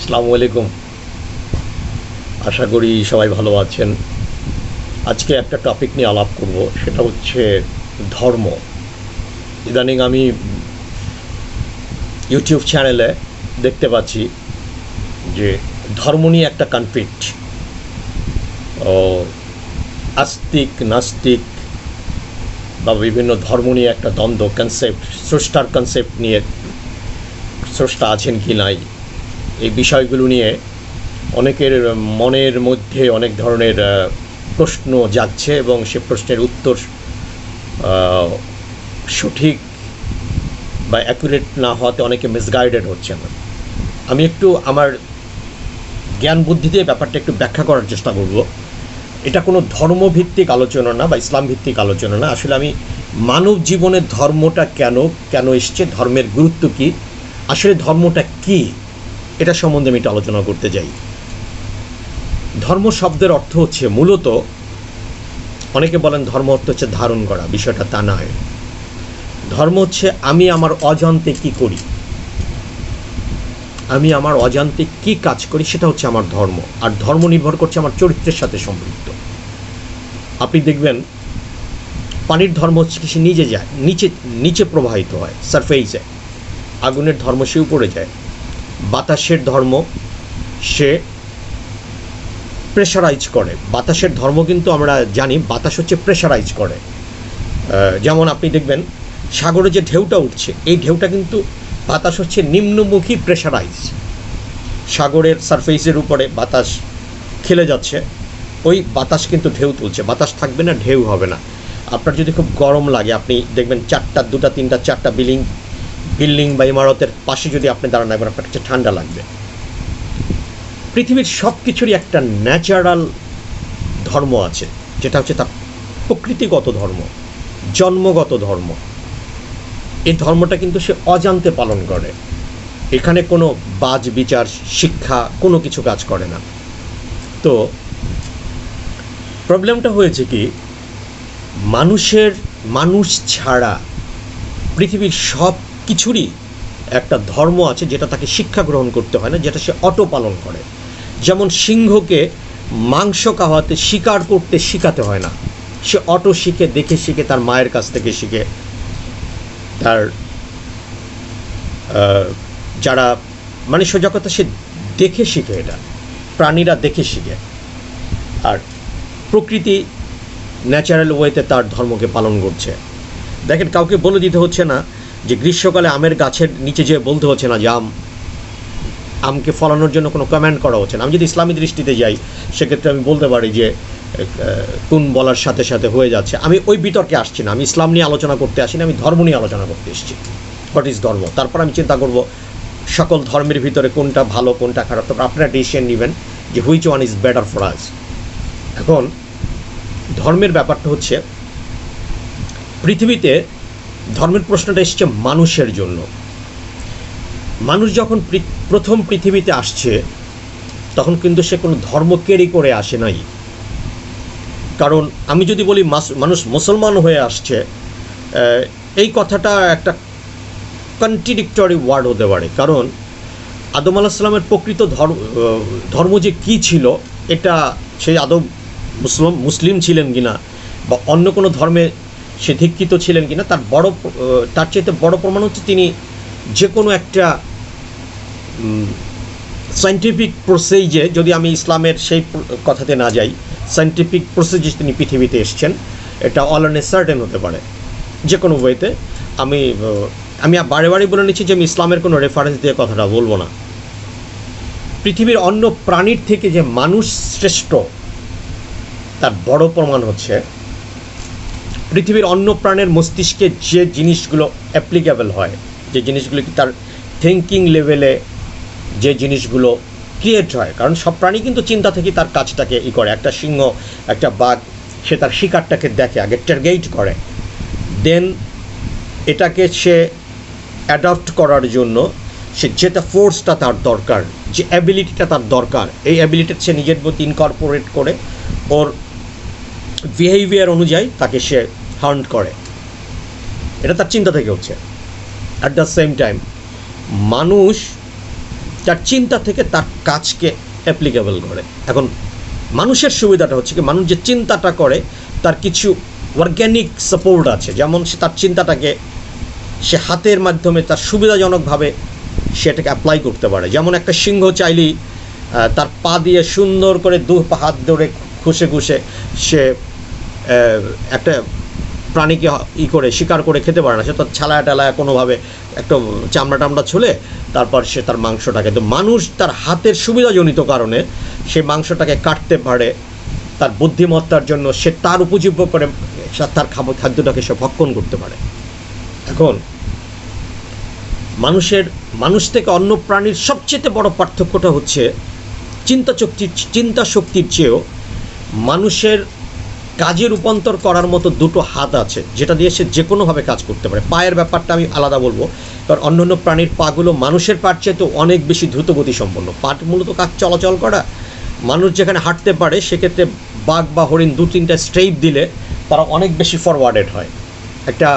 আসসালামু আলাইকুম। আশা করি সবাই ভালো আছেন। আজকে একটা টপিক নিয়ে আলাপ করব, সেটা হচ্ছে ধর্ম। ইদানিং আমি ইউটিউব চ্যানেলে দেখতে পাচ্ছি যে ধর্ম নিয়ে একটা কনফ্লিক্ট, আস্তিক নাস্তিক বা বিভিন্ন ধর্ম নিয়ে একটা দ্বন্দ্ব, কনসেপ্ট, স্রষ্টার কনসেপ্ট নিয়ে, স্রষ্টা আছেন কি নাই, এই বিষয়গুলো নিয়ে অনেকের মনের মধ্যে অনেক ধরনের প্রশ্ন জাগছে এবং সে প্রশ্নের উত্তর সঠিক বা অ্যাকুরেট না হওয়াতে অনেকে মিসগাইডেড হচ্ছেন। আমি একটু আমার জ্ঞান বুদ্ধি দিয়ে ব্যাপারটা একটু ব্যাখ্যা করার চেষ্টা করব। এটা কোনো ধর্মভিত্তিক আলোচনা না বা ইসলাম ভিত্তিক আলোচনা না। আসলে আমি মানব জীবনের ধর্মটা কেন এসছে, ধর্মের গুরুত্ব কী, আসলে ধর্মটা কী, এটা সম্বন্ধে আমি একটু আলোচনা করতে চাই। ধর্ম শব্দের অর্থ হচ্ছে মূলত, অনেকে বলেন ধর্ম অর্থ হচ্ছে ধারণ করা, বিষয়টা তা নয়। ধর্ম হচ্ছে আমি আমার অজান্তে কি করি, আমি আমার অজান্তে কি কাজ করি, সেটা হচ্ছে আমার ধর্ম। আর ধর্ম নির্ভর করছে আমার চরিত্রের সাথে সম্পৃক্ত। আপনি দেখবেন পানির ধর্ম হচ্ছে সে নিজে যায়, নিচে প্রবাহিত হয়, সারফেসে। আগুনের ধর্ম সে উপরে যায়। বাতাসের ধর্ম সে প্রেশারাইজ করে। বাতাসের ধর্ম কিন্তু আমরা জানি, বাতাস হচ্ছে প্রেশারাইজ করে। যেমন আপনি দেখবেন সাগরে যে ঢেউটা উঠছে, এই ঢেউটা কিন্তু বাতাস হচ্ছে নিম্নমুখী প্রেশারাইজ। সাগরের সারফেসের উপরে বাতাস খেলে যাচ্ছে, ওই বাতাস কিন্তু ঢেউ তুলছে। বাতাস থাকবে না, ঢেউ হবে না। আপনার যদি খুব গরম লাগে, আপনি দেখবেন দুটা তিনটা চারটা বিল্ডিং বা ইমারতের পাশে যদি আপনি দাঁড়ান, একবার আপনার কাছে ঠান্ডা লাগবে। পৃথিবীর সব কিছুরই একটা ন্যাচারাল ধর্ম আছে, যেটা হচ্ছে তার প্রকৃতিগত ধর্ম, জন্মগত ধর্ম। এই ধর্মটা কিন্তু সে অজান্তে পালন করে। এখানে কোনো বাজ বিচার, শিক্ষা, কোনো কিছু কাজ করে না। তো প্রবলেমটা হয়েছে কি, মানুষ ছাড়া পৃথিবীর সব কিছুরই একটা ধর্ম আছে, যেটা তাকে শিক্ষা গ্রহণ করতে হয় না, যেটা সে অটো পালন করে। যেমন সিংহকে মাংস খাওয়াতে, শিকার করতে শিখাতে হয় না, সে অটো শিখে, দেখে শিখে, তার মায়ের কাছ থেকে শিখে, তার যারা মানে সোজা কথা, সে দেখে শিখে। এটা প্রাণীরা দেখে শিখে। আর প্রকৃতি ন্যাচারাল ওয়েতে তার ধর্মকে পালন করছে। দেখেন, কাউকে বলে দিতে হচ্ছে না যে গ্রীষ্মকালে আমের গাছের নিচে যেয়ে বলতে হচ্ছে না যে আমকে ফলানোর জন্য কোনো কমেন্ট করা হচ্ছে না। আমি যদি ইসলামী দৃষ্টিতে যাই, সেক্ষেত্রে আমি বলতে পারি যে কোন বলার সাথে সাথে হয়ে যাচ্ছে। আমি ওই বিতর্কে আসছি না, আমি ইসলাম নিয়ে আলোচনা করতে আসি না, আমি ধর্ম নিয়ে আলোচনা করতে এসেছি। হোয়াট ইজ ধর্ম? তারপর আমি চিন্তা করব সকল ধর্মের ভিতরে কোনটা ভালো, কোনটা খারাপ। তারপর আপনারা ডিসিশন নেবেন যে which one is better for us. এখন ধর্মের ব্যাপারটা হচ্ছে, পৃথিবীতে ধর্মের প্রশ্নটা এসছে মানুষের জন্য। মানুষ যখন প্রথম পৃথিবীতে আসছে, তখন কিন্তু সে কোনো ধর্ম ক্যারি করে আসে নাই। কারণ আমি যদি বলি মানুষ মুসলমান হয়ে আসছে, এই কথাটা একটা কন্ট্রাডিক্টরি ওয়ার্ড হতে পারে। কারণ আদম আলাইহিস সালামের প্রকৃত ধর্ম যে কী ছিল, এটা সেই আদম মুসলিম ছিলেন কিনা বা অন্য কোনো ধর্মে সে দীক্ষিত ছিলেন কিনা, তার চাইতে বড় প্রমাণ হচ্ছে তিনি যে কোনো একটা সায়েন্টিফিক প্রসেজে, যদি আমি ইসলামের সেই কথাতে না যাই, সায়েন্টিফিক প্রসেজে তিনি পৃথিবীতে এসছেন। এটা অল অন এ সার্টেন হতে পারে যে কোনো ওয়েতে। আমি বারে বারে বলে নিচ্ছি যে আমি ইসলামের কোনো রেফারেন্স দিয়ে কথাটা বলবো না। পৃথিবীর অন্য প্রাণীর থেকে যে মানুষ শ্রেষ্ঠ, তার বড় প্রমাণ হচ্ছে পৃথিবীর অন্য প্রাণের মস্তিষ্কে যে জিনিসগুলো অ্যাপ্লিকেবল হয়, যে জিনিসগুলো তার থিঙ্কিং লেভেলে যে জিনিসগুলো ক্রিয়েট হয়। কারণ সব প্রাণী কিন্তু চিন্তা থেকে তার কাজটাকে করে। একটা সিংহ, একটা বাঘ, সে তার শিকারটাকে দেখে, আগে টার্গেট করে, দেন এটাকে সে অ্যাডপ্ট করার জন্য সে যেটা ফোর্সটা তার দরকার, যে অ্যাবিলিটিটা তার দরকার, এই অ্যাবিলিটি সে নিজের মধ্যে ইনকর্পোরেট করে ওর বিহেভিয়ার অনুযায়ী তাকে সে হান্ট করে। এটা তার চিন্তা থেকে হচ্ছে। অ্যাট দ্য সেম টাইম মানুষ যার চিন্তা থেকে তার কাজকে অ্যাপ্লিকেবল করে। এখন মানুষের সুবিধাটা হচ্ছে কি, মানুষ যে চিন্তাটা করে তার কিছু অর্গ্যানিক সাপোর্ট আছে, যেমন সে তার চিন্তাটাকে সে হাতের মাধ্যমে তার সুবিধাজনকভাবে সেটাকে অ্যাপ্লাই করতে পারে। যেমন একটা সিংহ চাইলেই তার পা দিয়ে সুন্দর করে হাত ধরে ঘুষে ঘুষে সে একটা প্রাণীকে করে শিকার করে খেতে পারে না, সে তার ছালায় টালায় কোনোভাবে একটা চামড়া টামড়া ছুলে তারপর সে তার মাংসটাকে, তো মানুষ তার হাতের সুবিধাজনিত কারণে সে মাংসটাকে কাটতে পারে তার বুদ্ধিমত্তার জন্য, সে তার উপজীব্য করে তার খাদ্যটাকে সে ভক্ষণ করতে পারে। এখন মানুষ থেকে অন্য প্রাণীর সবচেয়ে বড় পার্থক্যটা হচ্ছে চিন্তা শক্তির চেয়েও মানুষের কাজে রূপান্তর করার মতো দুটো হাত আছে, যেটা দিয়ে সে যে কোনোভাবে কাজ করতে পারে। পায়ের ব্যাপারটা আমি আলাদা বলবো, কারণ অন্যান্য প্রাণীর পাগুলো মানুষের পার চেয়ে তো অনেক বেশি দ্রুতগতি সম্পন্ন। পাট মূলত কাজ চলাচল করা, মানুষ যেখানে হাঁটতে পারে সেক্ষেত্রে বাঘ বা হরিণ 2-3টা স্ট্রেপ দিলে তারা অনেক বেশি ফরওয়ার্ডেড হয়। একটা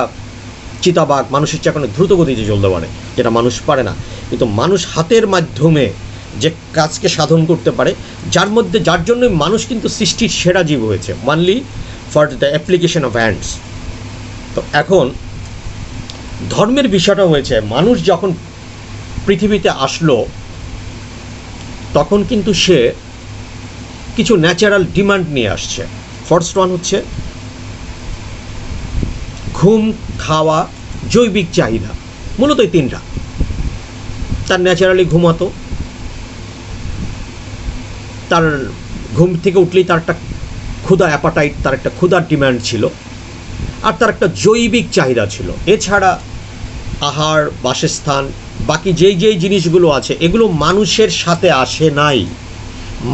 চিতাবাঘ মানুষের চেয়ে এখন দ্রুত গতিতে চলতে পারে, যেটা মানুষ পারে না। কিন্তু মানুষ হাতের মাধ্যমে যে কাজকে সাধন করতে পারে, যার জন্যই মানুষ কিন্তু সৃষ্টির সেরা জীব হয়েছে, mainly for the application of hands. তো এখন ধর্মের বিষয়টা হয়েছে, মানুষ যখন পৃথিবীতে আসলো তখন কিন্তু সে কিছু ন্যাচারাল ডিমান্ড নিয়ে আসছে। ফার্স্ট ওয়ান হচ্ছে ঘুম, খাওয়া, জৈবিক চাহিদা, মূলত এই তিনটা। তার ন্যাচারালি ঘুমাতো, তার ঘুম থেকে উঠলেই তার একটা ক্ষুধা অ্যাপাটাইট, তার একটা ক্ষুধার ডিমান্ড ছিল, আর তার একটা জৈবিক চাহিদা ছিল। এছাড়া আহার, বাসস্থান, বাকি যেই জিনিসগুলো আছে এগুলো মানুষের সাথে আসে নাই,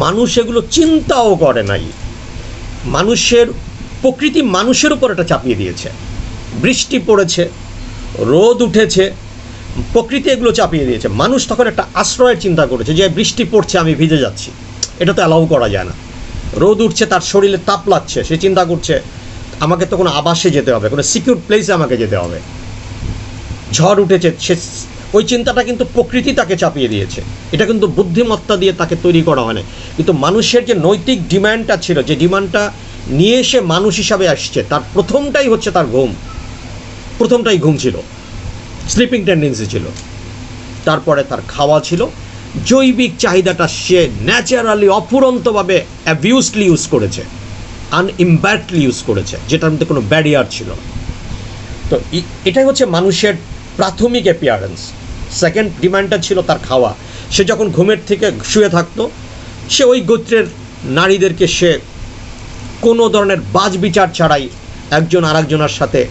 মানুষ এগুলো চিন্তাও করে নাই। প্রকৃতি মানুষের উপর এটা চাপিয়ে দিয়েছে। বৃষ্টি পড়েছে, রোদ উঠেছে, প্রকৃতি এগুলো চাপিয়ে দিয়েছে। মানুষ তখন একটা আশ্রয়ের চিন্তা করেছে যে বৃষ্টি পড়ছে, আমি ভিজে যাচ্ছি, এটা তো অ্যালাউ করা যায় না। রোদ উঠছে, তার শরীরে তাপ লাগছে, সে চিন্তা করছে আমাকে তো কোনো আবাসে যেতে হবে, কোনো সিকিউর প্লেসে আমাকে যেতে হবে। ঝড় উঠেছে, সে ওই চিন্তাটা কিন্তু প্রকৃতি তাকে চাপিয়ে দিয়েছে, এটা কিন্তু বুদ্ধিমত্তা দিয়ে তাকে তৈরি করা হয় না। কিন্তু মানুষের যে নৈতিক ডিমান্ডটা ছিল, যে ডিমান্ডটা নিয়ে সে মানুষ হিসাবে আসছে, তার প্রথমটাই হচ্ছে তার ঘুম, প্রথমটাই ঘুম ছিল, স্লিপিং টেন্ডেন্সি ছিল। তারপরে তার খাওয়া ছিল, জৈবিক চাহিদাটা সে ন্যাচারালি অফুরন্তভাবে অ্যাবিউজলি ইউজ করেছে, আনইম্প্যাক্টলি ইউজ করেছে, যেটার মধ্যে কোনো ব্যারিয়ার ছিল। তো এটাই হচ্ছে মানুষের প্রাথমিক অ্যাপিয়ারেন্স। সেকেন্ড ডিমান্ডটা ছিল তার খাওয়া। সে যখন ঘুমের থেকে শুয়ে থাকতো, সে ওই গোত্রের নারীদেরকে সে কোনো ধরনের বাজ বিচার ছাড়াই একজন আরেকজনের সাথে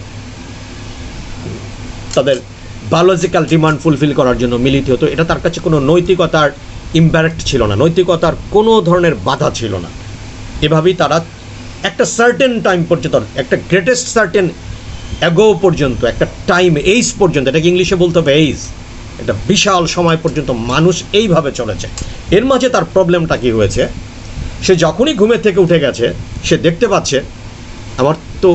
তাদের বায়োলজিক্যাল ডিমান্ড ফুলফিল করার জন্য মিলিত হতো। এটা তার কাছে কোনো নৈতিকতার ইম্প্যাক্ট ছিল না, নৈতিকতার কোনো ধরনের বাধা ছিল না। এভাবেই তারা একটা সার্টেন টাইম পর্যন্ত, একটা গ্রেটেস্ট সার্টেন অ্যাগো পর্যন্ত, একটা টাইম এইজ পর্যন্ত, এটাকে ইংলিশে বলতে হবে এইজ, একটা বিশাল সময় পর্যন্ত মানুষ এইভাবে চলেছে। এর মাঝে তার প্রবলেমটা কী হয়েছে, সে যখনই ঘুমের থেকে উঠে গেছে, সে দেখতে পাচ্ছে আমার তো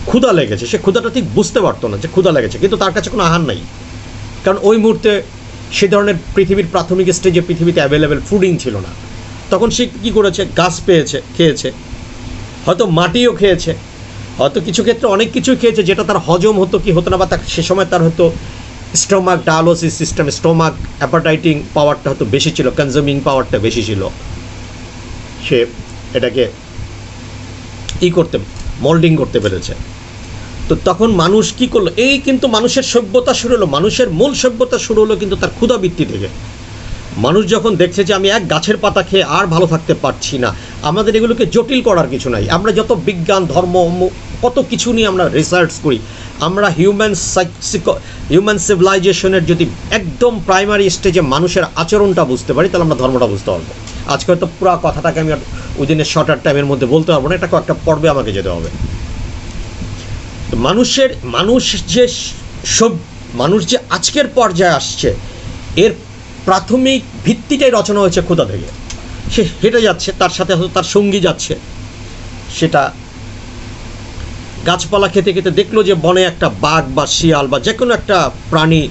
ক্ষুধা লেগেছে। সে ক্ষুধাটা ঠিক বুঝতে পারতো না যে ক্ষুধা লেগেছে, কিন্তু তার কাছে কোনো আহার নাই, কারণ ওই মুহূর্তে সে ধরনের পৃথিবীর প্রাথমিক স্টেজে পৃথিবীতে অ্যাভেলেবেল ফুডিং ছিল না। তখন সে কী করেছে, গাছ পেয়েছে, খেয়েছে, হয়তো মাটিও খেয়েছে, হয়তো কিছু ক্ষেত্রে অনেক কিছু খেয়েছে যেটা তার হজম হতো কি হতো না, বা সে সময় তার হয়তো স্টোমাক ডায়ালোসিস সিস্টেম, স্টোমাক অ্যাপাটাইটিং পাওয়ারটা হয়তো বেশি ছিল, কনজিউমিং পাওয়ারটা বেশি ছিল, সে এটাকে মোল্ডিং করতে পেরেছে। তো তখন মানুষ কি করলো, এই কিন্তু মানুষের সভ্যতা শুরু হলো, মানুষের মূল সভ্যতা শুরু হলো কিন্তু তার ক্ষুধাবৃত্তি থেকে। মানুষ যখন দেখছে যে আমি এক গাছের পাতা খেয়ে আর ভালো থাকতে পারছি না, আমাদের এগুলোকে জটিল করার কিছু নাই। আমরা যত বিজ্ঞান, ধর্ম, কত কিছু নিয়ে আমরা রিসার্চ করি, আমরা হিউম্যান সিভিলাইজেশনের যদি একদম প্রাইমারি স্টেজে মানুষের আচরণটা বুঝতে পারি, তাহলে আমরা ধর্মটা বুঝতে পারবো। আজকে হয়তো পুরো কথাটাকে আমি ওই দিনের শর্টার টাইমের মধ্যে বলতে পারবো না, এটা কয়েকটা পর্বে আমাকে যেতে হবে। তো মানুষ যে আজকের পর্যায়ে আসছে, এর প্রাথমিক ভিত্তিটাই রচনা হয়েছে ক্ষুধা থেকে। সে হেঁটে যাচ্ছে, তার সাথে হয়তো তার সঙ্গী যাচ্ছে, সেটা গাছপালা খেতে খেতে দেখলো যে বনে একটা বাঘ বা শিয়াল বা যে কোনো একটা প্রাণী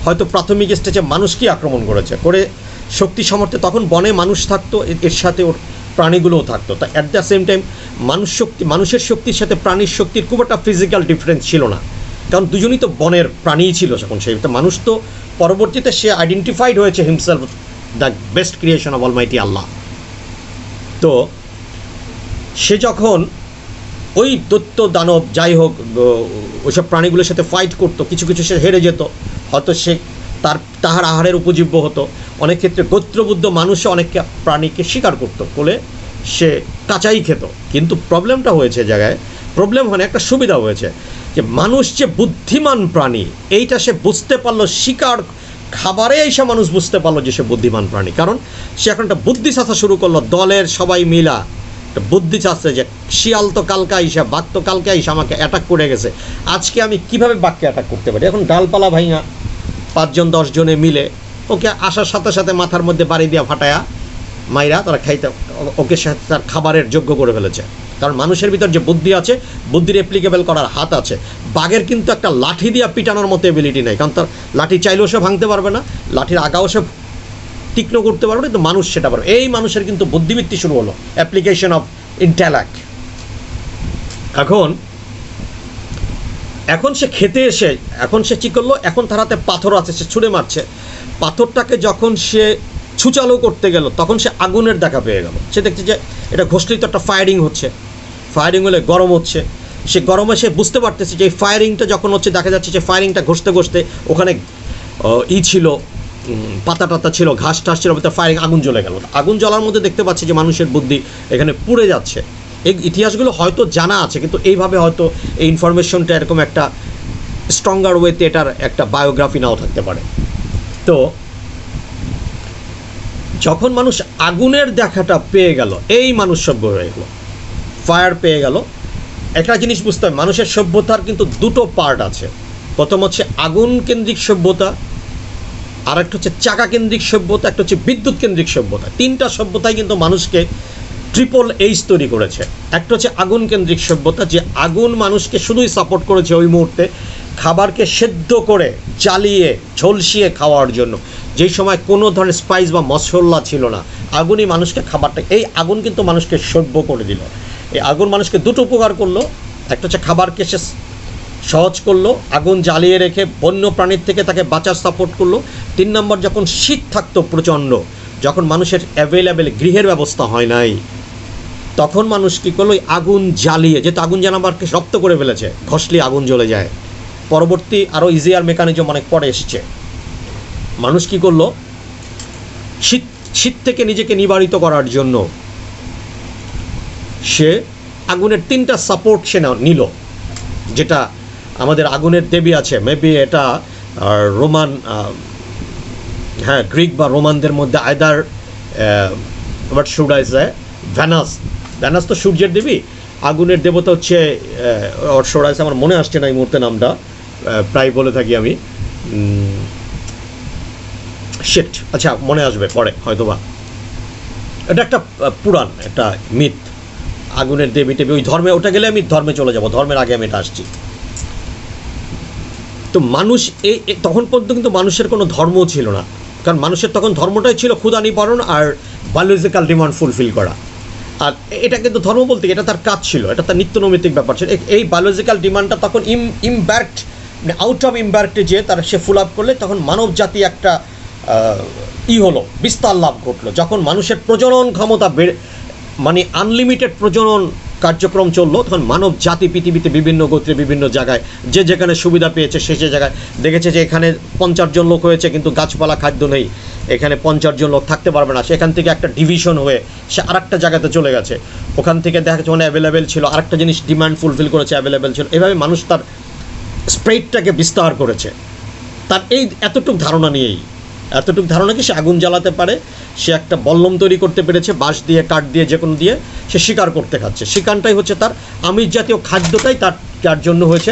হয়তো প্রাথমিক স্টেজে মানুষকেই আক্রমণ করেছে, করে শক্তি সামর্থ্যে তখন বনে মানুষ থাকতো, এর সাথে ওর প্রাণীগুলোও থাকতো। তা অ্যাট দ্য সেম টাইম মানুষের শক্তির সাথে প্রাণীর শক্তির খুব একটা ফিজিক্যাল ডিফারেন্স ছিল না, কারণ দুজনই তো বনের প্রাণীই ছিল তখন। সেই তো মানুষ তো পরবর্তীতে সে আইডেন্টিফাইড হয়েছে himself the best creation of almighty Allah. তো সে যখন ওই দৈত্য দানব যাই হোক ওইসব প্রাণীগুলোর সাথে ফাইট করতো, কিছু কিছু সে হেরে যেত, হয়তো সে তাহার আহারের উপজীব্য হতো। অনেক ক্ষেত্রে গোত্রবুদ্ধ মানুষও অনেক প্রাণীকে শিকার করতো, বলে সে কাঁচাই খেত। কিন্তু প্রবলেমটা হয়েছে জায়গায়, প্রবলেম হয় না, একটা সুবিধা হয়েছে যে মানুষ যে বুদ্ধিমান প্রাণী এইটা সে বুঝতে পারলো, শিকার খাবারে এসে মানুষ বুঝতে পারলো যে সে বুদ্ধিমান প্রাণী। কারণ সে এখন একটা বুদ্ধি চাষা শুরু করলো, দলের সবাই মিলা একটা বুদ্ধি চাচ্ছে যে শিয়াল তো কালকে আইসা, বাঘ তো কালকে আইসা আমাকে অ্যাটাক করে গেছে, আজকে আমি কিভাবে বাঘকে অ্যাটাক করতে পারি। এখন ডালপালা ভাইয়া 5 জন 10 জনে মিলে ওকে আসার সাথে সাথে মাথার মধ্যে বাড়ি দিয়া ফাটায়া মাইরা তারা খাইতে ওকে সাথে তার খাবারের যোগ্য করে ফেলেছে। কারণ মানুষের ভিতর যে বুদ্ধি আছে, বুদ্ধির অ্যাপ্লিকেবল করার হাত আছে। বাঘের কিন্তু একটা লাঠি দিয়া পিটানোর মতো এবিলিটি নেই, কারণ তার লাঠি চাইলেও সে ভাঙতে পারবে না, লাঠির আগাও সে তীক্ষ্ণ করতে পারবে না, কিন্তু মানুষ সেটা পারবে। এই মানুষের কিন্তু বুদ্ধিবৃত্তি শুরু হলো, অ্যাপ্লিকেশন অফ ইন্টেলেক্ট। এখন সে খেতে এসে এখন সে কী করলো, এখন তার হাতে পাথর আছে, সে ছুঁড়ে মারছে। পাথরটাকে যখন সে ছুচালো করতে গেল তখন সে আগুনের দেখা পেয়ে গেল। সে দেখছে যে এটা ঘষলেই তো একটা ফায়ারিং হচ্ছে, ফায়ারিং হলে গরম হচ্ছে। সে গরমে সে বুঝতে পারতেছে যে এই ফায়ারিংটা যখন হচ্ছে, দেখা যাচ্ছে যে ফায়ারিংটা ঘষতে ঘষতে ওখানে ছিল পাতা টাতা ছিল, ঘাস টাস ছিল, ফায়ারিং আগুন জ্বলে গেল। আগুন জ্বলার মধ্যে দেখতে পাচ্ছে যে মানুষের বুদ্ধি এখানে পুড়ে যাচ্ছে। এই ইতিহাসগুলো হয়তো জানা আছে, কিন্তু এইভাবে হয়তো এই ইনফরমেশনটা এরকম একটা স্ট্রঙ্গার ওয়েতে এটার একটা বায়োগ্রাফি নাও থাকতে পারে। তো যখন মানুষ আগুনের দেখাটা পেয়ে গেল, এই মানুষ সভ্য হয়ে গেল, ফায়ার পেয়ে গেল। একটা জিনিস বুঝতে হবে, মানুষের সভ্যতার কিন্তু দুটো পার্ট আছে। প্রথম হচ্ছে আগুন কেন্দ্রিক সভ্যতা, আর একটা হচ্ছে চাকা কেন্দ্রিক সভ্যতা, একটা হচ্ছে বিদ্যুৎ কেন্দ্রিক সভ্যতা। 3টা সভ্যতাই কিন্তু মানুষকে ট্রিপল এইচ তৈরি করেছে। একটা হচ্ছে আগুন কেন্দ্রিক সভ্যতা, যে আগুন মানুষকে শুধুই সাপোর্ট করেছে ওই মুহূর্তে খাবারকে সেদ্ধ করে জ্বালিয়ে ঝলসিয়ে খাওয়ার জন্য, যেই সময় কোনো ধরনের স্পাইস বা মশলা ছিল না, আগুনই মানুষকে খাবারটা, এই আগুন কিন্তু মানুষকে সভ্য করে দিল। এই আগুন মানুষকে দুটো উপকার করলো, একটা হচ্ছে খাবারকে সে সহজ করলো, আগুন জ্বালিয়ে রেখে বন্য প্রাণীর থেকে তাকে বাঁচার সাপোর্ট করলো। 3 নম্বর, যখন শীত থাকতো প্রচণ্ড, যখন মানুষের অ্যাভেলেবেল গৃহের ব্যবস্থা হয় নাই, তখন মানুষ কী করলো, ওই আগুন জ্বালিয়ে, যেহেতু আগুন জানাবারকে রপ্ত করে ফেলেছে, ঘষলে আগুন জ্বলে যায়। পরবর্তী আরও ইজিয়ার মেকানিজম অনেক পরে এসছে। মানুষ কী করলো, শীত থেকে নিজেকে নিবারিত করার জন্য সে আগুনের 3টা সাপোর্ট সে নিল। যেটা আমাদের আগুনের দেবী আছে, মেবি এটা রোমান, হ্যাঁ গ্রিক বা রোমানদের মধ্যে either but should I say venous. Venous তো সূর্যের দেবী, আগুনের দেবতা হচ্ছে শুড আই সে, আমার মনে আসছে না এই মুহূর্তে নামটা, প্রায় বলে থাকি আমি, শিট, আচ্ছা মনে আসবে পরে হয়তোবা। এটা একটা পুরাণ, একটা মিথ, আগুনের দেবী টেবি, ওই ধর্মে, ওটা গেলে আমি ধর্মে চলে যাব, ধর্মের আগে আমি এটা আসছি। তো মানুষ তখন পর্যন্ত কিন্তু মানুষের কোনো ধর্ম ছিল না, কারণ মানুষের তখন ধর্মটাই ছিল ক্ষুধা নিবারণ আর বায়োলজিক্যাল ডিমান্ড ফুলফিল করা। আর এটা কিন্তু ধর্ম বলতে এটা তার কাজ ছিল, এটা তার নিত্যনৈমিত্তিক ব্যাপার ছিল। এই বায়োলজিক্যাল ডিমান্ডটা তখন ইমব্যাক্ট, মানে আউট অফ ইমব্যাক্টে যে তারা সে ফুল আপ করলে তখন মানব জাতি একটা হলো, বিস্তার লাভ ঘটলো। যখন মানুষের প্রজনন ক্ষমতা মানে আনলিমিটেড প্রজনন কার্যক্রম চললো, তখন মানব জাতি পৃথিবীতে বিভিন্ন গোত্রে বিভিন্ন জায়গায় যে যেখানে সুবিধা পেয়েছে সে জায়গায় দেখেছে যে এখানে 50 জন লোক হয়েছে কিন্তু গাছপালা খাদ্য নেই, এখানে 50 জন লোক থাকতে পারবে না, সেখান থেকে একটা ডিভিশন হয়ে সে আরেকটা জায়গাতে চলে গেছে। ওখান থেকে দেখা যাচ্ছে মানে অ্যাভেলেবেল ছিল, আরেকটা জিনিস ডিমান্ড ফুলফিল করেছে, অ্যাভেলেবেল ছিল। এভাবে মানুষ তার স্প্রেডটাকে বিস্তার করেছে। তার এই এতটুকু ধারণা নিয়েই, এতটুকু ধারণা কি সে আগুন জ্বালাতে পারে, সে একটা বল্লম তৈরি করতে পেরেছে, বাঁশ দিয়ে, কাঠ দিয়ে, যে কোনো দিয়ে সে শিকার করতে খাচ্ছে। শিকারটাই হচ্ছে তার আমিষ জাতীয় খাদ্যটাই তার জন্য হয়েছে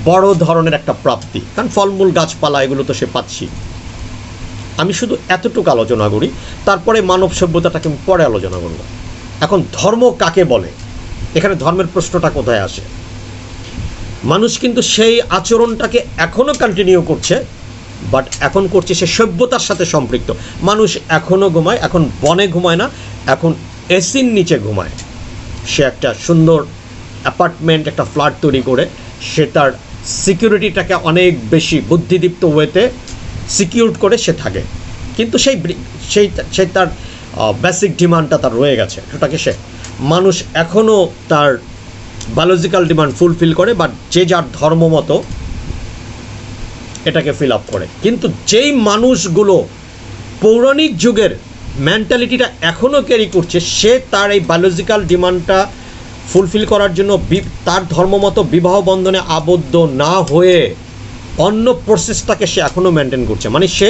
বড় ধরনের একটা প্রাপ্তি, কারণ ফলমূল গাছপালা এগুলো তো সে পাচ্ছি। আমি শুধু এতটুকু আলোচনা করি, তারপরে মানব সভ্যতাটাকে আমি পরে আলোচনা করব। এখন ধর্ম কাকে বলে, এখানে ধর্মের প্রশ্নটা কোথায় আসে? মানুষ কিন্তু সেই আচরণটাকে এখনও কন্টিনিউ করছে বাট এখন করছে সে সভ্যতার সাথে সম্পৃক্ত। মানুষ এখনও ঘুমায়, এখন বনে ঘুমায় না, এখন এসির নিচে ঘুমায়। সে একটা সুন্দর অ্যাপার্টমেন্ট, একটা ফ্ল্যাট তৈরি করে সে তার সিকিউরিটিটাকে অনেক বেশি বুদ্ধিদীপ্ত ওয়েতে সিকিউর করে সে থাকে, কিন্তু সেই তার বেসিক ডিমান্ডটা তার রয়ে গেছে। সেটাকে সে মানুষ এখনও তার বায়োলজিক্যাল ডিমান্ড ফুলফিল করে, বা যে যার ধর্ম মতো এটাকে ফিল আপ করে। কিন্তু যেই মানুষগুলো পৌরাণিক যুগের মেন্টালিটিটা এখনও ক্যারি করছে, সে তার এই বায়োলজিক্যাল ডিমান্ডটা ফুলফিল করার জন্য তার ধর্মমতো বিবাহ বন্ধনে আবদ্ধ না হয়ে অন্য প্রসেসটাকে সে এখনও মেনটেন করছে। মানে সে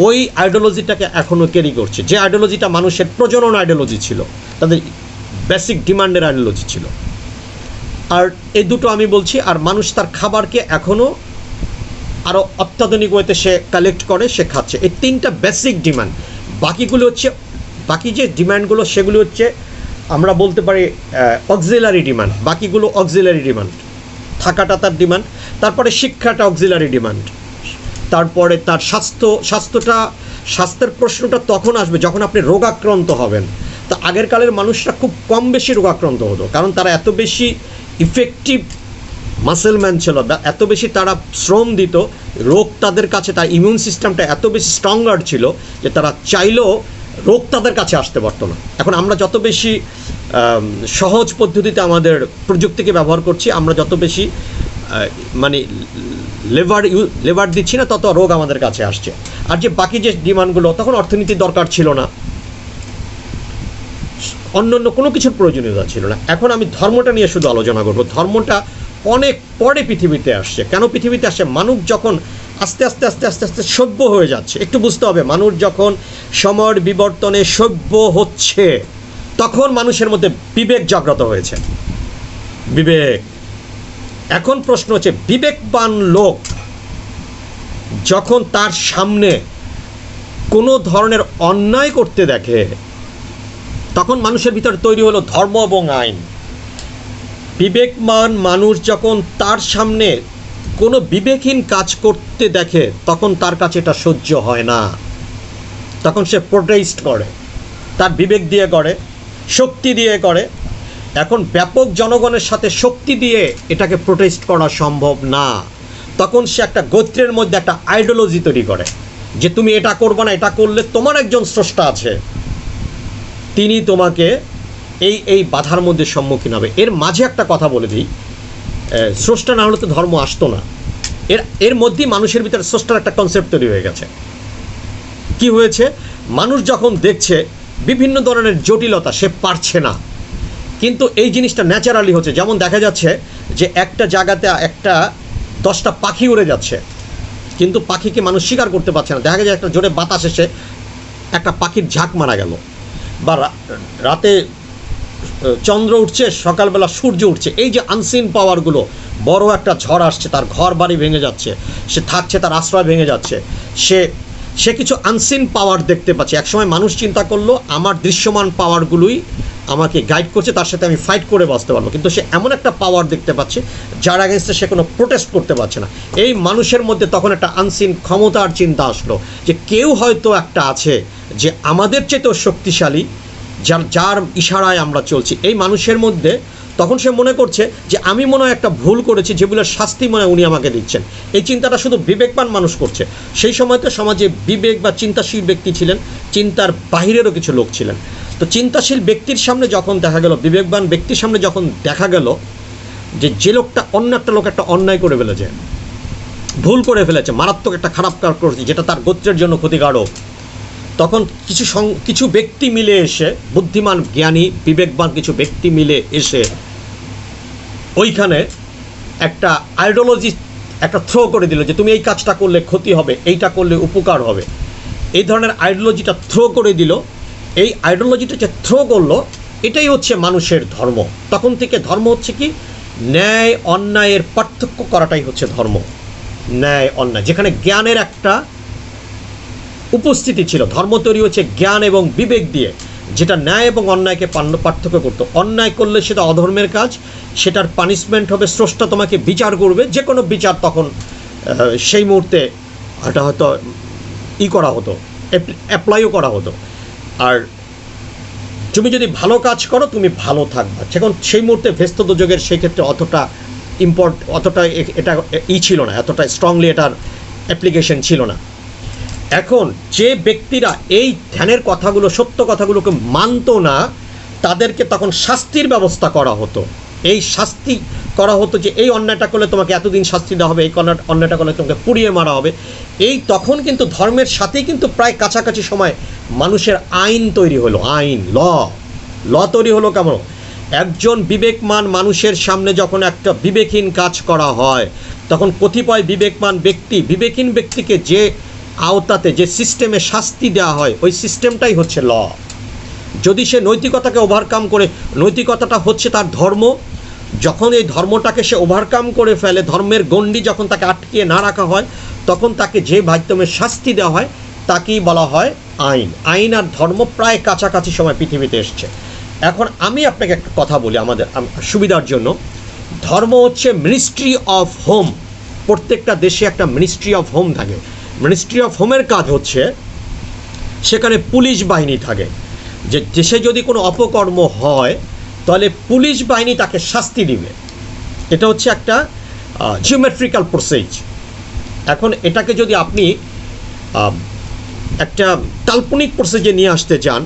ওই আইডিওলজিটাকে এখনও ক্যারি করছে, যে আইডিওলজিটা মানুষের প্রজনন আইডিওলজি ছিল, তাদের বেসিক ডিমান্ডের আইডিওলজি ছিল। আর এই দুটো আমি বলছি। আর মানুষ তার খাবারকে এখনও আরও অত্যাধুনিক ওয়েতে সে কালেক্ট করে, সে খাচ্ছে। এই তিনটা বেসিক ডিমান্ড। বাকিগুলো হচ্ছে, বাকি যে ডিমান্ডগুলো সেগুলো হচ্ছে আমরা বলতে পারি অক্সিলারি ডিমান্ড। বাকিগুলো অক্সিলারি ডিমান্ড। থাকাটা তার ডিমান্ড, তারপরে শিক্ষাটা অক্সিলারি ডিমান্ড, তারপরে তার স্বাস্থ্যের প্রশ্নটা তখন আসবে যখন আপনি রোগাক্রান্ত হবেন। তা আগের কালের মানুষরা খুব কম বেশি রোগাক্রান্ত হতো, কারণ তারা এত বেশি ইফেক্টিভ মাসেলম্যান ছিল, এত বেশি তারা শ্রম দিত, রোগ তাদের কাছে, তার ইমিউন সিস্টেমটা এত বেশি স্ট্রঙ্গার ছিল যে তারা চাইলেও রোগ তাদের কাছে আসতে পারতো না। এখন আমরা যত বেশি সহজ পদ্ধতিতে আমাদের প্রযুক্তিকে ব্যবহার করছি, আমরা যত বেশি মানে লেবার দিচ্ছি না, তত রোগ আমাদের কাছে আসছে। আর যে বাকি যে ডিমান্ডগুলো, তখন অর্থনীতির দরকার ছিল না, অন্য কোনো কিছুর প্রয়োজনীয়তা ছিল না। এখন আমি ধর্মটা নিয়ে শুধু আলোচনা করব। ধর্মটা অনেক পরে পৃথিবীতে আসছে। কেন পৃথিবীতে আসছে? মানুষ যখন আস্তে আস্তে আস্তে আস্তে আস্তে সভ্য হয়ে যাচ্ছে। একটু বুঝতে হবে, মানুষ যখন সময়ের বিবর্তনে সভ্য হচ্ছে, তখন মানুষের মধ্যে বিবেক জাগ্রত হয়েছে। বিবেক। এখন প্রশ্ন হচ্ছে, বিবেকবান লোক যখন তার সামনে কোনো ধরনের অন্যায় করতে দেখে, তখন মানুষের ভিতরে তৈরি হলো ধর্ম এবং আইন। বিবেকমান মানুষ যখন তার সামনে কোনো বিবেকহীন কাজ করতে দেখে, তখন তার কাছে এটা সহ্য হয় না, তখন সে প্রোটেস্ট করে। তার বিবেক দিয়ে করে, শক্তি দিয়ে করে। এখন ব্যাপক জনগণের সাথে শক্তি দিয়ে এটাকে প্রোটেস্ট করা সম্ভব না। তখন সে একটা গোত্রের মধ্যে একটা আইডিওলজি তৈরি করে যে তুমি এটা করবে না, এটা করলে তোমার একজন স্রষ্টা আছে, তিনি তোমাকে এই বাধার মধ্যে সম্মুখীন হবে। এর মাঝে একটা কথা বলে দিই, স্রষ্টা না হলে তো ধর্ম আসতো না। এর মধ্যেই মানুষের ভিতরে স্রষ্টার একটা কনসেপ্ট তৈরি হয়ে গেছে। কি হয়েছে? মানুষ যখন দেখছে বিভিন্ন ধরনের জটিলতা সে পারছে না, কিন্তু এই জিনিসটা ন্যাচারালি হচ্ছে। যেমন দেখা যাচ্ছে যে একটা জায়গাতে 10টা পাখি উড়ে যাচ্ছে, কিন্তু পাখিকে মানুষ শিকার করতে পারছে না। দেখা যায় একটা জোরে বাতাস এসে একটা পাখির ঝাঁক মারা গেল, বা রাতে চন্দ্র উঠছে, সকালবেলা সূর্য উঠছে। এই যে আনসিন পাওয়ারগুলো, বড় একটা ঝড় আসছে, তার ঘর বাড়ি ভেঙে যাচ্ছে, সে থাকছে, তার আশ্রয় ভেঙে যাচ্ছে, সে কিছু আনসিন পাওয়ার দেখতে পাচ্ছে। একসময় মানুষ চিন্তা করলো আমার দৃশ্যমান পাওয়ারগুলোই আমাকে গাইড করছে, তার সাথে আমি ফাইট করে বাঁচতে পারবো। কিন্তু সে এমন একটা পাওয়ার দেখতে পাচ্ছে যার আগেন্সে সে কোনো প্রোটেস্ট করতে পারছে না। এই মানুষের মধ্যে তখন একটা আনসিন ক্ষমতার চিন্তা আসলো যে কেউ হয়তো একটা আছে যে আমাদের চেয়েও শক্তিশালী, যার ইশারায় আমরা চলছি। এই মানুষের মধ্যে তখন সে মনে করছে যে আমি মনে হয় একটা ভুল করেছি, যেগুলোর শাস্তি মনে হয় উনি আমাকে দিচ্ছেন। এই চিন্তাটা শুধু বিবেকবান মানুষ করছে। সেই সময় তো সমাজে বিবেক বা চিন্তাশীল ব্যক্তি ছিলেন, চিন্তার বাহিরেরও কিছু লোক ছিলেন। তো চিন্তাশীল ব্যক্তির সামনে যখন দেখা গেল, বিবেকবান ব্যক্তির সামনে যখন দেখা গেল যে লোকটা অন্য একটা লোক একটা অন্যায় করে ফেলেছে, ভুল করে ফেলেছে, মারাত্মক একটা খারাপ কাজ করেছে, যেটা তার গোত্রের জন্য ক্ষতিকারক, তখন কিছু ব্যক্তি মিলে এসে, বুদ্ধিমান জ্ঞানী বিবেকবান কিছু ব্যক্তি মিলে এসে ওইখানে একটা আইডিওলজি একটা থ্রো করে দিল যে তুমি এই কাজটা করলে ক্ষতি হবে, এইটা করলে উপকার হবে। এই ধরনের আইডিওলজিটা থ্রো করে দিল। এই আইডিওলজিটা যে থ্রো করলো, এটাই হচ্ছে মানুষের ধর্ম। তখন থেকে ধর্ম হচ্ছে কি, ন্যায় অন্যায়ের পার্থক্য করাটাই হচ্ছে ধর্ম। ন্যায় অন্যায়, যেখানে জ্ঞানের একটা উপস্থিতি ছিল। ধর্ম তৈরি হচ্ছে জ্ঞান এবং বিবেক দিয়ে, যেটা ন্যায় এবং অন্যায়কে পার্থক্য করতো। অন্যায় করলে সেটা অধর্মের কাজ, সেটার পানিশমেন্ট হবে, স্রষ্টা তোমাকে বিচার করবে, যে কোনো বিচার তখন সেই মুহূর্তে এটা হয়তো করা হতো, অ্যাপ্লাইও করা হতো। আর তুমি যদি ভালো কাজ করো তুমি ভালো থাকবা, সেখন সেই মুহূর্তে ভেস্ত দুযোগের সেই ক্ষেত্রে অতটা অতটা এটা ছিল না, এতটা স্ট্রংলি এটার অ্যাপ্লিকেশন ছিল না। এখন যে ব্যক্তিরা এই ধ্যানের কথাগুলো, সত্য কথাগুলোকে মানতো না, তাদেরকে তখন শাস্তির ব্যবস্থা করা হতো। এই শাস্তি করা হতো যে এই অন্যায়টা করলে তোমাকে এতদিন শাস্তি দেওয়া হবে, এই অন্যায়টা করলে তোমাকে পুড়িয়ে মারা হবে। এই তখন কিন্তু ধর্মের সাথেই কিন্তু প্রায় কাছাকাছি সময় মানুষের আইন তৈরি হলো, আইন ল তৈরি হলো। কেমন একজন বিবেকমান মানুষের সামনে যখন একটা বিবেকহীন কাজ করা হয়, তখন কতিপয় বিবেকহীন ব্যক্তিকে যে আওতাতে, যে সিস্টেমে শাস্তি দেওয়া হয়, ওই সিস্টেমটাই হচ্ছে ল। যদি সে নৈতিকতাকে ওভারকাম করে, নৈতিকতাটা হচ্ছে তার ধর্ম, যখন এই ধর্মটাকে সে ওভারকাম করে ফেলে, ধর্মের গণ্ডি যখন তাকে আটকিয়ে না রাখা হয়, তখন তাকে যে মাধ্যমে শাস্তি দেওয়া হয় তাকেই বলা হয় আইন। আইন আর ধর্ম প্রায় কাছাকাছি সময় পৃথিবীতে এসছে। এখন আমি আপনাকে একটা কথা বলি আমাদের সুবিধার জন্য। ধর্ম হচ্ছে মিনিস্ট্রি অফ হোম। প্রত্যেকটা দেশে একটা মিনিস্ট্রি অফ হোম থাকে। মিনিস্ট্রি অফ হোমের কাজ হচ্ছে সেখানে পুলিশ বাহিনী থাকে, যে দেশে যদি কোনো অপকর্ম হয় তাহলে পুলিশ বাহিনী তাকে শাস্তি দিবে। এটা হচ্ছে একটা জিওমেট্রিক্যাল প্রসেস। এখন এটাকে যদি আপনি একটা কাল্পনিক প্রসেসে নিয়ে আসতে চান,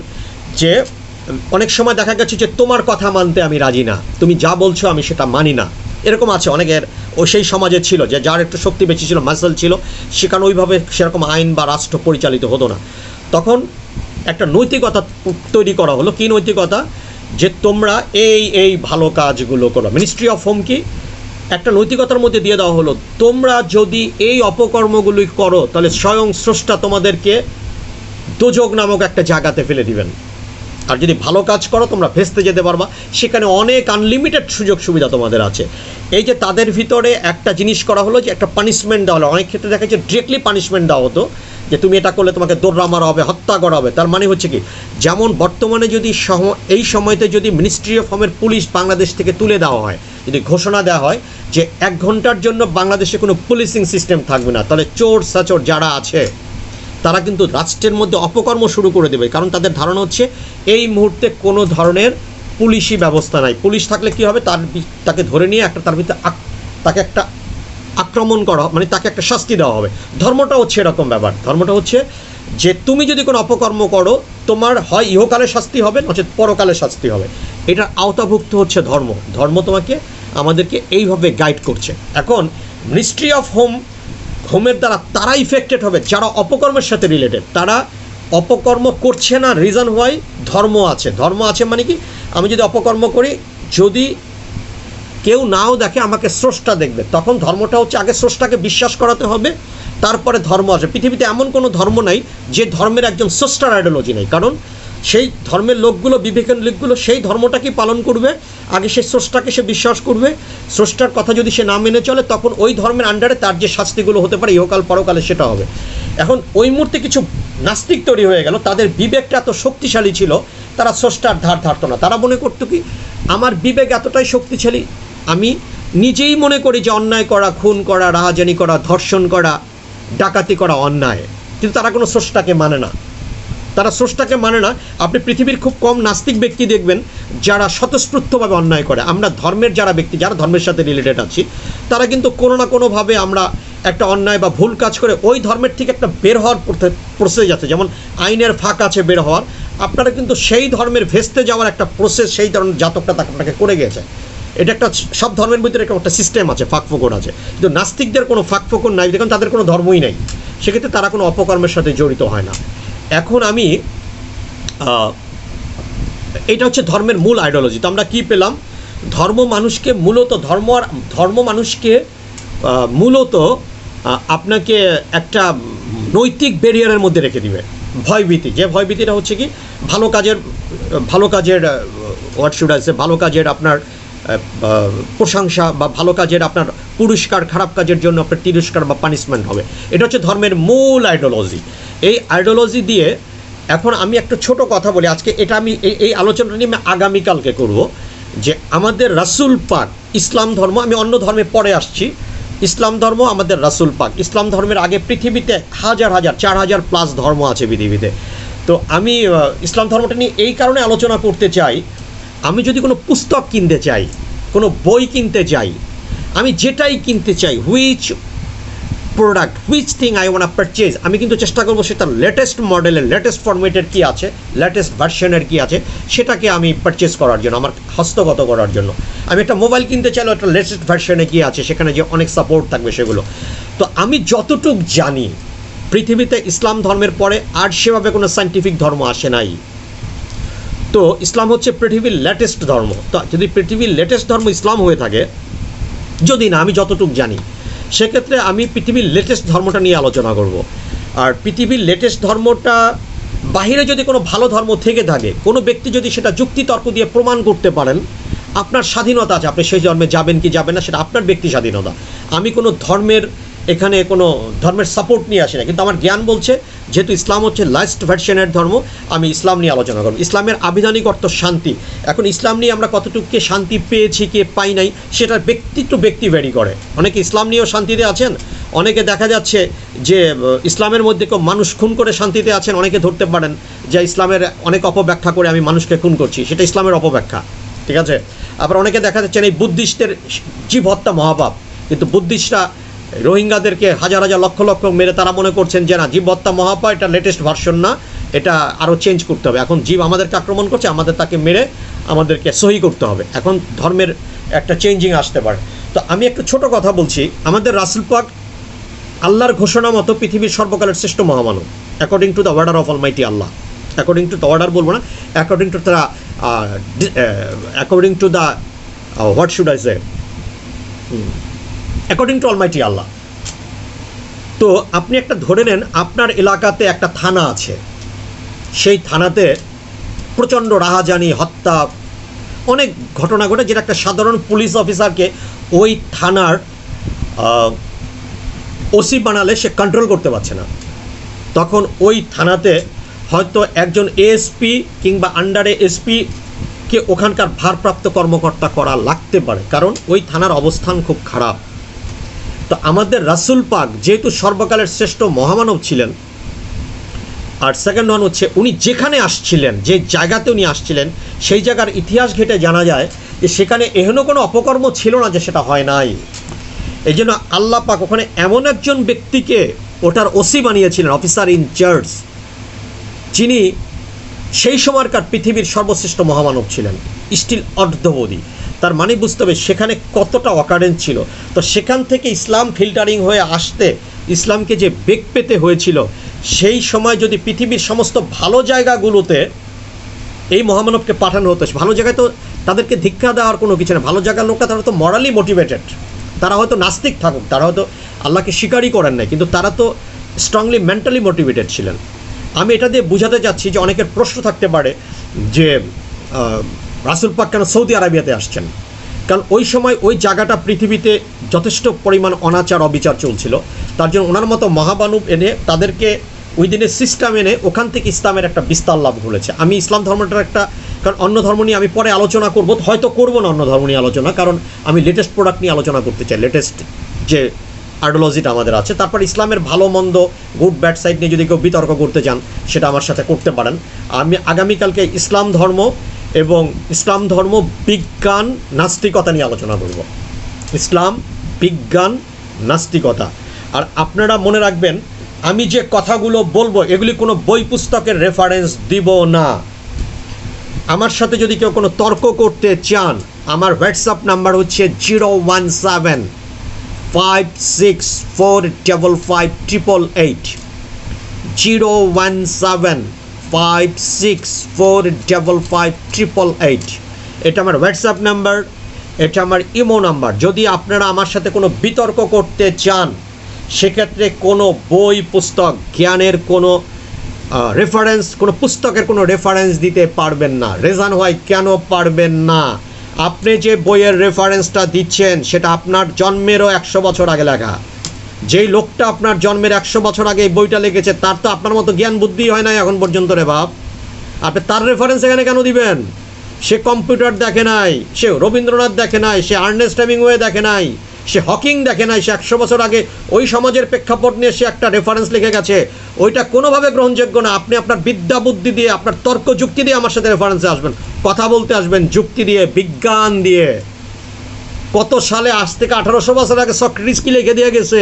যে অনেক সময় দেখা গেছে যে তোমার কথা মানতে আমি রাজি না, তুমি যা বলছো আমি সেটা মানি না, এরকম আছে অনেকের। ও সেই সমাজে ছিল যে যার একটু শক্তি বেশি ছিল, মাসল ছিল, সেখানে ওইভাবে সেরকম আইন বা রাষ্ট্র পরিচালিত হতো না। তখন একটা নৈতিকতা তৈরি করা হলো। কি নৈতিকতা? যে তোমরা এই ভালো কাজগুলো করো। মিনিস্ট্রি অফ হোম কি একটা নৈতিকতার মধ্যে দিয়ে দেওয়া হলো, তোমরা যদি এই অপকর্মগুলি করো তাহলে স্বয়ং স্রষ্টা তোমাদেরকে দোজক নামক একটা জায়গাতে ফেলে দিবেন। আর যদি ভালো কাজ করো তোমরা ভেস্তে যেতে পারবা, সেখানে অনেক আনলিমিটেড সুযোগ সুবিধা তোমাদের আছে। এই যে তাদের ভিতরে একটা জিনিস করা হলো, যে একটা পানিশমেন্ট দেওয়া হলো। অনেক ক্ষেত্রে দেখা যাচ্ছে ডিরেক্টলি পানিশমেন্ট দেওয়া হতো, যে তুমি এটা করলে তোমাকে দৌড়া মারা হবে, হত্যা করা হবে। তার মানে হচ্ছে কি, যেমন বর্তমানে যদি এই সময়তে যদি মিনিস্ট্রি অফ হোমের পুলিশ বাংলাদেশ থেকে তুলে দেওয়া হয়, যদি ঘোষণা দেওয়া হয় যে 1 ঘন্টার জন্য বাংলাদেশে কোনো পুলিশিং সিস্টেম থাকবে না, তাহলে চোর সাচোর যারা আছে তারা কিন্তু রাষ্ট্রের মধ্যে অপকর্ম শুরু করে দেবে। কারণ তাদের ধারণা হচ্ছে এই মুহূর্তে কোনো ধরনের পুলিশি ব্যবস্থা নাই। পুলিশ থাকলে কি হবে, তাকে ধরে নিয়ে তার ভিতরে তাকে একটা আক্রমণ করা, মানে তাকে একটা শাস্তি দেওয়া হবে। ধর্মটা হচ্ছে এরকম ব্যাপার। ধর্মটা হচ্ছে যে তুমি যদি কোনো অপকর্ম করো, তোমার হয় ইহকালে শাস্তি হবে, নচেত পরকালে শাস্তি হবে। এটার আওতাভুক্ত হচ্ছে ধর্ম। ধর্ম আমাদেরকে এইভাবে গাইড করছে। এখন মিনিস্ট্রি অফ হোমের দ্বারা তারা ইফেক্টেড হবে যারা অপকর্মের সাথে রিলেটেড। তারা অপকর্ম করছে না, রিজন হোয়াই ধর্ম আছে। ধর্ম আছে মানে কি, আমি যদি অপকর্ম করি, যদি কেউ নাও দেখে, আমাকে স্রষ্টা দেখবে। তখন ধর্মটা হচ্ছে আগে স্রষ্টাকে বিশ্বাস করাতে হবে, তারপরে ধর্ম আসে। পৃথিবীতে এমন কোনো ধর্ম নাই যে ধর্মের একজন স্রষ্টার আইডিওলজি নেই। কারণ সেই ধর্মের লোকগুলো, বিবেকানন্দ লোকগুলো সেই ধর্মটাকেই পালন করবে। আগে সে স্রষ্টাকে সে বিশ্বাস করবে। স্রষ্টার কথা যদি সে না মেনে চলে, তখন ওই ধর্মের আন্ডারে তার যে শাস্তিগুলো হতে পারে ইহকাল পরকালে, সেটা হবে। এখন ওই মুহূর্তে কিছু নাস্তিক তৈরি হয়ে গেল, তাদের বিবেকটা এত শক্তিশালী ছিল, তারা স্রষ্টার ধার ধারত না। তারা মনে করতো কি, আমার বিবেক এতটাই শক্তিশালী, আমি নিজেই মনে করি যে অন্যায় করা, খুন করা, রাহাজানি করা, ধর্ষণ করা, ডাকাতি করা অন্যায়। কিন্তু তারা কোনো স্রষ্টাকে মানে না। তারা স্রষ্টাকে মানে না। আপনি পৃথিবীর খুব কম নাস্তিক ব্যক্তি দেখবেন যারা স্বতঃস্ফূর্তভাবে অন্যায় করে। আমরা ধর্মের যারা ব্যক্তি, যারা ধর্মের সাথে রিলেটেড আছি, তারা কিন্তু কোনো না কোনোভাবে আমরা একটা অন্যায় বা ভুল কাজ করে ওই ধর্মের থেকে একটা বের হওয়ার প্রসেস আছে। যেমন আইনের ফাঁক আছে বের হওয়ার, আপনারা কিন্তু সেই ধর্মের ভেস্তে যাওয়ার একটা প্রসেস সেই ধরনের জাতকটা আপনাকে করে গেছে। এটা একটা সব ধর্মের ভিতরে একটা সিস্টেম আছে, ফাঁক ফোকর আছে। কিন্তু নাস্তিকদের কোনো ফাঁক ফোকর নাই, দেখুন তাদের কোনো ধর্মই নেই, সেক্ষেত্রে তারা কোনো অপকর্মের সাথে জড়িত হয় না। এখন আমি এটা হচ্ছে ধর্মের মূল আইডিওলজি। তো আমরা কি পেলাম, ধর্ম মানুষকে মূলত আপনাকে একটা নৈতিক ব্যারিয়ারের মধ্যে রেখে দিবে। ভয়ভীতি, যে ভয়ভীতিটা হচ্ছে কি, ভালো কাজের হোয়াট শুড আই সে, ভালো কাজের আপনার প্রশংসা বা ভালো কাজের আপনার পুরস্কার, খারাপ কাজের জন্য আপনার তিরস্কার বা পানিশমেন্ট হবে। এটা হচ্ছে ধর্মের মূল আইডিওলজি। এই আইডিওলজি দিয়ে এখন আমি একটা ছোট কথা বলি আজকে। এটা আমি এই আলোচনাটা নিয়ে আমি আগামীকালকে করব, যে আমাদের রাসূল পাক ইসলাম ধর্ম, আমি অন্য ধর্মে পরে আসছি, ইসলাম ধর্ম আমাদের রাসূল পাক, ইসলাম ধর্মের আগে পৃথিবীতে হাজার হাজার 4000 প্লাস ধর্ম আছে পৃথিবীতে। তো আমি ইসলাম ধর্মটা নিয়ে এই কারণে আলোচনা করতে চাই, আমি যদি কোনো পুস্তক কিনতে চাই, কোনো বই কিনতে চাই, আমি যেটাই কিনতে চাই, which product, which thing I want purchase, আমি কিন্তু চেষ্টা করবো সেটা লেটেস্ট মডেলের, লেটেস্ট ফরম্যাটের কী আছে, লেটেস্ট ভার্সনের কী আছে, সেটাকে আমি পারচেজ করার জন্য, আমার হস্তগত করার জন্য। আমি একটা মোবাইল কিনতে চাইলেও একটা লেটেস্ট ভার্সনে কী আছে, সেখানে যে অনেক সাপোর্ট থাকবে সেগুলো। তো আমি যতটুক জানি পৃথিবীতে ইসলাম ধর্মের পরে আর সেভাবে কোনো সায়েন্টিফিক ধর্ম আসে নাই। তো ইসলাম হচ্ছে পৃথিবীর লেটেস্ট ধর্ম। তো যদি পৃথিবীর লেটেস্ট ধর্ম ইসলাম হয়ে থাকে, যদি না, আমি যতটুক জানি, সেক্ষেত্রে আমি পৃথিবীর লেটেস্ট ধর্মটা নিয়ে আলোচনা করব। আর পৃথিবীর লেটেস্ট ধর্মটা বাহিরে যদি কোনো ভালো ধর্ম থেকে থাকে, কোনো ব্যক্তি যদি সেটা যুক্তিতর্ক দিয়ে প্রমাণ করতে পারেন, আপনার স্বাধীনতা আছে, আপনি সেই ধর্মে যাবেন কি যাবেন না, সেটা আপনার ব্যক্তি স্বাধীনতা। আমি কোনো ধর্মের এখানে কোনো ধর্মের সাপোর্ট নিয়ে আসি না, কিন্তু আমার জ্ঞান বলছে যেহেতু ইসলাম হচ্ছে লাস্ট ভার্সনের ধর্ম, আমি ইসলাম নিয়ে আলোচনা করব। ইসলামের আবিধানিক অর্থ শান্তি। এখন ইসলাম নিয়ে আমরা কতটুকু শান্তি পেয়েছি, কে পাই নাই, সেটা ব্যক্তি টু ব্যক্তি ভ্যারি করে। অনেকে ইসলাম নিয়েও শান্তিতে আছেন, অনেকে দেখা যাচ্ছে যে ইসলামের মধ্যে কেউ মানুষ খুন করে শান্তিতে আছেন। অনেকে ধরতে পারেন যে ইসলামের অনেক অপব্যাখ্যা করে আমি মানুষকে খুন করছি, সেটা ইসলামের অপব্যাখ্যা, ঠিক আছে। আবার অনেকে দেখা যাচ্ছেন এই বুদ্ধিস্টের জীব হত্যা মহাপাপ, কিন্তু বুদ্ধিস্টরা রোহিঙ্গাদেরকে হাজার হাজার লক্ষ লক্ষ মেরে তারা মনে করছেন যে না, জীব হত্যা মহাপাপ, এটা লেটেস্ট ভার্সন না, এটা আরও চেঞ্জ করতে হবে। এখন জীব আমাদেরকে আক্রমণ করছে, আমাদের তাকে মেরে আমাদেরকে সহি করতে হবে। এখন ধর্মের একটা চেঞ্জিং আসতে পারে। তো আমি একটু ছোট কথা বলছি। আমাদের রাসূল পাক আল্লাহর ঘোষণা মতো পৃথিবীর সর্বকালের শ্রেষ্ঠ মহামানব, according to the order of almighty Allah. According to the order বলবো না, according to the according to the what should I say, according to almighty Allah. তো আপনি একটা ধরে নেন, আপনার এলাকাতে একটা থানা আছে, সেই থানাতে প্রচণ্ড রাহাজানি, হত্যা, অনেক ঘটনা ঘটে, যেটা একটা সাধারণ পুলিশ অফিসারকে ওই থানার ওসি বানালে সে কন্ট্রোল করতে পারছে না। তখন ওই থানাতে হয়তো একজন এএসপি কিংবা আন্ডারে এসপিকে ওখানকার ভারপ্রাপ্ত কর্মকর্তা করা লাগতে পারে, কারণ ওই থানার অবস্থান খুব খারাপ। তো আমাদের রাসূল পাক যেহেতু সর্বকালের শ্রেষ্ঠ মহামানব ছিলেন, আর সেকেন্ড ওয়ান হচ্ছে উনি যেখানে আসছিলেন, যে জায়গাতে উনি আসছিলেন, সেই জায়গার ইতিহাস ঘেঁটে জানা যায় যে সেখানে এহেন কোনো অপকর্ম ছিল না যে সেটা হয় নাই। এই জন্য আল্লাহ পাক ওখানে এমন একজন ব্যক্তিকে ওটার ওসি বানিয়েছিলেন, অফিসার ইন চার্জ, যিনি সেই সময়কার পৃথিবীর সর্বশ্রেষ্ঠ মহামানব ছিলেন, স্টিল অর্ধবধি। তার মানে বুঝতে হবে সেখানে কতটা অকারেন্স ছিল। তো সেখান থেকে ইসলাম ফিল্টারিং হয়ে আসতে, ইসলামকে যে বেগ পেতে হয়েছিল, সেই সময় যদি পৃথিবীর সমস্ত ভালো জায়গাগুলোতে এই মহামানবকে পাঠানো হতো, ভালো জায়গায় তো তাদেরকে ধিক্ষা দেওয়ার কোনো কিছু না। ভালো জায়গার লোকটা তারা তো মরালি মোটিভেটেড, তারা হয়তো নাস্তিক থাকুক, তারা হয়তো আল্লাহকে স্বীকারই করেন নাই, কিন্তু তারা তো স্ট্রংলি মেন্টালি মোটিভেটেড ছিলেন। আমি এটা দিয়ে বোঝাতে চাচ্ছি যে অনেকের প্রশ্ন থাকতে পারে যে রাসূল পাক কেন সৌদি আরবিয়াতে আসছেন, কারণ ওই সময় ওই জায়গাটা পৃথিবীতে যথেষ্ট পরিমাণ অনাচার অবিচার চলছিল। তার জন্য ওনার মতো মহামানব এনে তাদেরকে ওই দিনের সিস্টেম এনে ওখান থেকে ইসলামের একটা বিস্তার লাভ করেছে। আমি ইসলাম ধর্মটার একটা, কারণ অন্য ধর্ম নিয়ে আমি পরে আলোচনা করব, হয়তো করবো না অন্য ধর্ম নিয়ে আলোচনা, কারণ আমি লেটেস্ট প্রোডাক্ট নিয়ে আলোচনা করতে চাই, লেটেস্ট যে আইডিওলজিটা আমাদের আছে। তারপর ইসলামের ভালো মন্দ, গুড ব্যাড সাইড নিয়ে যদি কেউ বিতর্ক করতে চান, সেটা আমার সাথে করতে পারেন। আমি আগামীকালকে ইসলাম ধর্ম এবং ইসলাম ধর্ম বিজ্ঞান নাস্তিকতা নিয়ে আলোচনা করব। ইসলাম, বিজ্ঞান, নাস্তিকতা। আর আপনারা মনে রাখবেন, আমি যে কথাগুলো বলবো এগুলি কোনো বই পুস্তকের রেফারেন্স দিব না। আমার সাথে যদি কেউ কোনো তর্ক করতে চান, আমার হোয়াটসঅ্যাপ নাম্বার হচ্ছে 01756455588, 01756455588। এটা আমার হোয়াটসঅ্যাপ নাম্বার, এটা আমার ইমো নাম্বার। যদি আপনারা আমার সাথে কোনো বিতর্ক করতে চান, সেক্ষেত্রে কোনো বই পুস্তক, জ্ঞানের কোনো রেফারেন্স, কোনো পুস্তকের কোনো রেফারেন্স দিতে পারবেন না। রিজন হয় কেন পারবেন না? আপনি যে বইয়ের রেফারেন্সটা দিচ্ছেন সেটা আপনার জন্মেরও 100 বছর আগে লেখা। যেই লোকটা আপনার জন্মের 100 বছর আগে এই বইটা লিখেছে, তার তো আপনার মতো জ্ঞান বুদ্ধি হয় নাই এখন পর্যন্ত রে বাপ। আপনি তার রেফারেন্স এখানে কেন দিবেন? সে কম্পিউটার দেখে নাই, সে রবীন্দ্রনাথ দেখে নাই, সে আর্নেস্ট হেমিংওয়ে দেখে নাই, সে হকিং দেখে নাই, সে 100 বছর আগে ওই সমাজের প্রেক্ষাপট নিয়ে সে একটা রেফারেন্স লিখে গেছে, ওইটা কোনোভাবে গ্রহণযোগ্য না। আপনি আপনার বিদ্যা বুদ্ধি দিয়ে, আপনার তর্ক যুক্তি দিয়ে আমার সাথে রেফারেন্সে আসবেন, কথা বলতে আসবেন যুক্তি দিয়ে, বিজ্ঞান দিয়ে। কত সালে, আজ থেকে 1800 বছর আগে সক্রেটিস কি লিখে দিয়ে গেছে?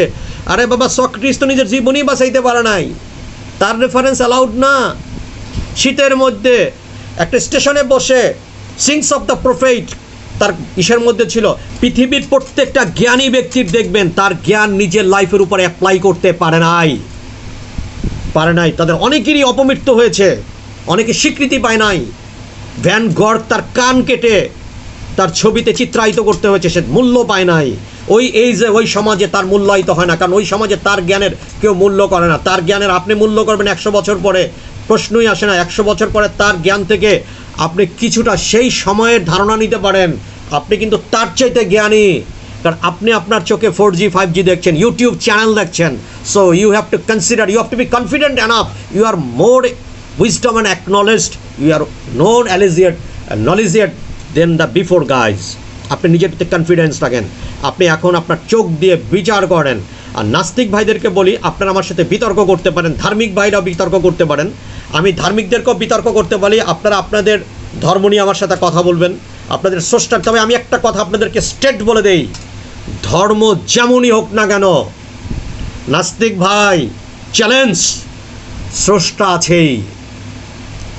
আরে বাবা, সক্রেটিস তো নিজের জীবনই বাঁচাইতে পারে নাই, তার রেফারেন্স অ্যালাউড না। শীতের মধ্যে একটা স্টেশনে বসে সিংস অফ দ্য প্রফেট তার ইসের মধ্যে ছিল। পৃথিবীর প্রত্যেকটা জ্ঞানী ব্যক্তির দেখবেন তার জ্ঞান নিজের লাইফের উপরে অ্যাপ্লাই করতে পারে নাই, তাদের অনেকেরই অপমৃত্যু হয়েছে, অনেকে স্বীকৃতি পায় নাই। ভ্যান গর্গ তার কান কেটে তার ছবিতে চিত্রায়িত করতে হয়েছে, সে মূল্য পায় নাই। ওই সমাজে তার মূল্যায়িত হয় না, কারণ ওই সমাজে তার জ্ঞানের কেউ মূল্য করে না। তার জ্ঞানের আপনি মূল্য করবেন 100 বছর পরে, প্রশ্নই আসে না। 100 বছর পরে তার জ্ঞান থেকে আপনি কিছুটা সেই সময়ের ধারণা নিতে পারেন, আপনি কিন্তু তার চাইতে জ্ঞানী, কারণ আপনি আপনার চোখে 4G 5G দেখছেন, ইউটিউব চ্যানেল দেখছেন। So you have to consider, you have to be confident enough, you are more wisdom and acknowledged, you are known knowledgeable than the before guys. আপনি নিজের প্রতি কনফিডেন্স রাখেন, আপনি এখন আপনার চোখ দিয়ে বিচার করেন। আর নাস্তিক ভাইদেরকে বলি, আপনারা আমার সাথে বিতর্ক করতে পারেন, ধার্মিক ভাইরাও বিতর্ক করতে পারেন, আমি ধার্মিকদেরকেও বিতর্ক করতে পারি। আপনারা আপনাদের ধর্ম নিয়ে আমার সাথে কথা বলবেন, আপনাদের স্রষ্টার। তবে আমি একটা কথা আপনাদেরকে স্ট্রেট বলে দেই, ধর্ম যেমনই হোক না কেন, নাস্তিক ভাই চ্যালেঞ্জ, স্রষ্টা আছেই,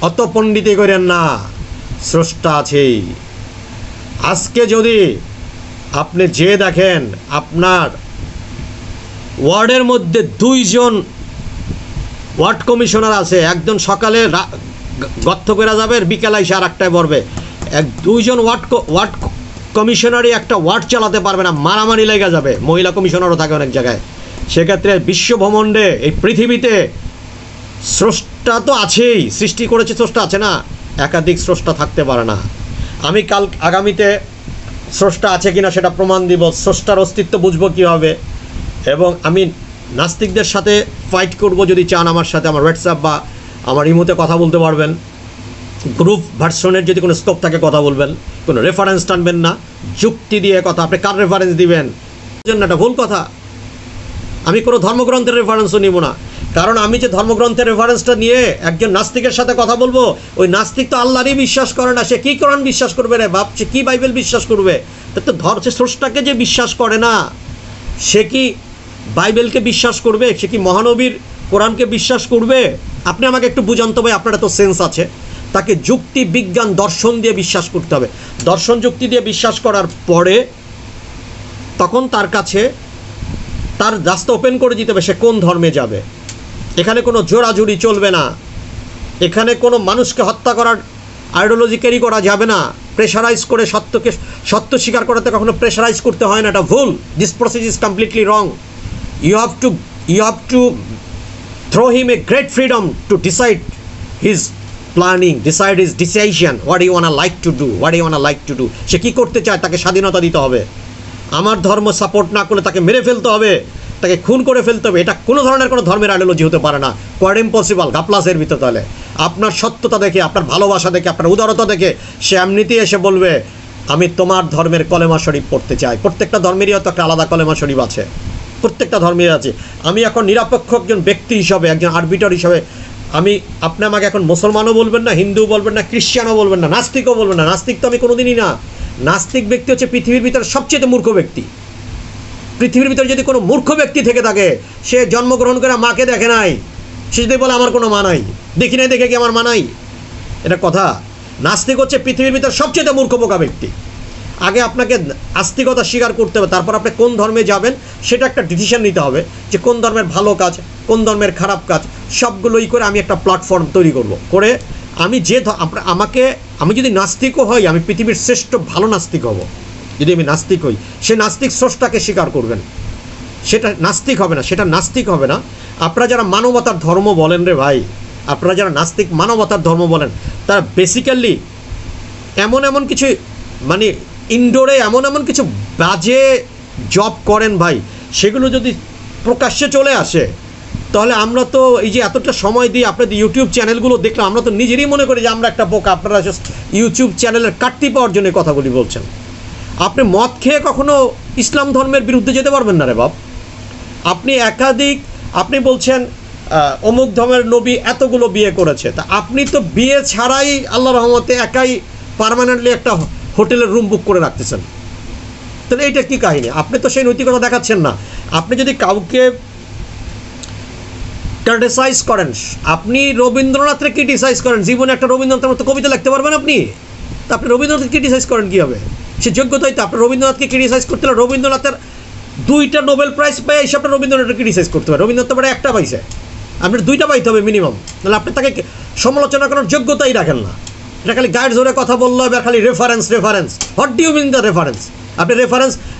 অত পণ্ডিতি করেন না, স্রষ্টা আছেই। আজকে যদি আপনি যে দেখেন আপনার ওয়ার্ডের মধ্যে 2 জন ওয়ার্ড কমিশনার আছে, একজন সকালে গর্ত করে যাবে, বিকেলে এসে আর একটায় পড়বে। 2 জন ওয়ার্ড কমিশনারই একটা ওয়ার্ড চালাতে পারবে না, মারামারি লেগে যাবে। মহিলা কমিশনারও থাকে অনেক জায়গায়। সেক্ষেত্রে বিশ্বভ্রমণ্ডে এই পৃথিবীতে স্রষ্টা তো আছেই, সৃষ্টি করেছে স্রষ্টা, আছে না? একাধিক স্রষ্টা থাকতে পারে না। আমি আগামীতে স্রষ্টা আছে কিনা সেটা প্রমাণ দিব, স্রষ্টার অস্তিত্ব বুঝবো কীভাবে। এবং আমি নাস্তিকদের সাথে ফাইট করব, যদি চান আমার সাথে আমার হোয়াটসঅ্যাপ বা আমার ইমোতে কথা বলতে পারবেন। গ্রুপ ভার্সনের যদি কোনো স্কোপ থাকে কথা বলবেন, কোনো রেফারেন্স টানবেন না, যুক্তি দিয়ে কথা। আপনি কার রেফারেন্স দিবেন? জন্য একটা ভুল কথা। আমি কোনো ধর্মগ্রন্থের রেফারেন্সও নিব না, কারণ আমি যে ধর্মগ্রন্থের রেফারেন্সটা নিয়ে একজন নাস্তিকের সাথে কথা বলবো, ওই নাস্তিক তো আল্লাহরই বিশ্বাস করে না, সে কি কোরআন বিশ্বাস করবে রে বাপ, সে কি বাইবেল বিশ্বাস করবে? তো স্রষ্টাকে যে বিশ্বাস করে না, সে কি বাইবেলকে বিশ্বাস করবে? সে কি মহানবীর কোরআনকে বিশ্বাস করবে? আপনি আমাকে একটু বুঝান তো ভাই, আপনারা তো সেন্স আছে। তাকে যুক্তি, বিজ্ঞান, দর্শন দিয়ে বিশ্বাস করতে হবে। দর্শন যুক্তি দিয়ে বিশ্বাস করার পরে তখন তার কাছে তার রাস্তা ওপেন করে দিতে হবে, সে কোন ধর্মে যাবে। এখানে কোনো জোড়াজুড়ি চলবে না, এখানে কোনো মানুষকে হত্যা করার আইডিওলজি ক্যারি করা যাবে না। প্রেশারাইজ করে সত্য স্বীকার করাতে কখনো প্রেশারাইজ করতে হয় না, এটা ভুল। This process is completely wrong. You have to throw him a great freedom to decide his planning, decide his decision, what you want like to do. সে কী করতে চায় তাকে স্বাধীনতা দিতে হবে। আমার ধর্ম সাপোর্ট না করলে তাকে মেরে ফেলতে হবে, তাকে খুন করে ফেলতে হবে। এটা কোনো ধরনের কোনো ধর্মের আইডিওলজি হতে পারে না, কোয়াড ইম্পসিবল। গাপ্লাসের ভিতর তাহলে আপনার সত্যতা দেখে, আপনার ভালোবাসা দেখে, আপনার উদারতা দেখে সে এমনিতেই এসে বলবে আমি তোমার ধর্মের কলেমা শরীফ পড়তে চাই। প্রত্যেকটা ধর্মেরই হয়তো একটা আলাদা কলেমা শরীফ আছে, প্রত্যেকটা ধর্মের আছে। আমি এখন নিরপেক্ষ একজন ব্যক্তি হিসাবে, একজন আরবিটার হিসাবে, আপনি আমাকে এখন মুসলমানও বলবেন না, হিন্দু বলবেন না, খ্রিস্টানও বলবেন না, নাস্তিকও বলবেন না। নাস্তিক তো আমি কোনোদিনই না। নাস্তিক ব্যক্তি হচ্ছে পৃথিবীর ভিতরে সবচেয়ে মূর্খ ব্যক্তি। পৃথিবীর ভিতরে যদি কোনো মূর্খ ব্যক্তি থেকে থাকে, সে জন্মগ্রহণ করে মাকে দেখে নাই, সে যদি বলে আমার কোনো মা নাই, দেখি নাই দেখে কি আমার মা নাই, এটা কথা। নাস্তিক হচ্ছে পৃথিবীর ভিতরে সবচেয়ে মূর্খ বোকা ব্যক্তি। আগে আপনাকে আস্তিকতা স্বীকার করতে হবে, তারপর আপনি কোন ধর্মে যাবেন সেটা একটা ডিসিশন নিতে হবে, যে কোন ধর্মের ভালো কাজ, কোন ধর্মের খারাপ কাজ, সবগুলোই করে আমি একটা প্ল্যাটফর্ম তৈরি করব। করে আমি যদি নাস্তিকও হই, আমি পৃথিবীর শ্রেষ্ঠ ভালো নাস্তিক হব। যদি আমি নাস্তিক হই, সে নাস্তিক স্রষ্টাকে স্বীকার করবেন, সেটা নাস্তিক হবে না, সেটা নাস্তিক হবে না। আপনারা যারা মানবতার ধর্ম বলেন রে ভাই, আপনারা যারা নাস্তিক মানবতার ধর্ম বলেন, তারা বেসিক্যালি এমন কিছু মানে ইনডোরে এমন কিছু বাজে জব করেন ভাই, সেগুলো যদি প্রকাশ্যে চলে আসে, তাহলে আমরা তো এই যে এতটা সময় দিয়ে আপনাদের ইউটিউব চ্যানেলগুলো দেখলাম, আমরা তো নিজেরই মনে করি যে আমরা একটা বোকা। আপনারা জাস্ট ইউটিউব চ্যানেলের কাটতি পাওয়ার জন্য কথাগুলি বলছেন। আপনি মদ খেয়ে কখনো ইসলাম ধর্মের বিরুদ্ধে যেতে পারবেন না রে বাপ। আপনি আপনি বলছেন অমুক ধর্মের নবী এতগুলো বিয়ে করেছে, তা আপনি তো বিয়ে ছাড়াই আল্লাহ রহমতে একাই পার্মানেন্টলি একটা হোটেলের রুম বুক করে রাখতেছেন। তাহলে এইটা কী কাহিনী? আপনি তো সেই নৈতিকতা দেখাচ্ছেন না। আপনি যদি কাউকে ক্রিটিসাইজ করেন, আপনি রবীন্দ্রনাথকে ক্রিটিসাইজ করেন, জীবনে একটা রবীন্দ্রনাথের মতো কবিতা লিখতে পারবেন আপনি? তা আপনি রবীন্দ্রনাথকে ক্রিটিসাইজ করেন কী হবে? সে যোগ্যতাই তো। আপনি রবীন্দ্রনাথকে ক্রিটিসাইজ করতে হলে রবীন্দ্রনাথের 2টা নোবেল প্রাইজ পেয়ে এই সবটা রবীন্দ্রনাথকে ক্রিটিসাইজ করতে হবে। রবীন্দ্রনাথ তো একটা পাইছে, আপনার 2টা পাইতে হবে মিনিমাম, তাহলে আপনি তাকে সমালোচনা করার যোগ্যতাই রাখেন না। এটা খালি গায়ের জোরে কথা বললো, এবার খালি reference. What do you mean the reference?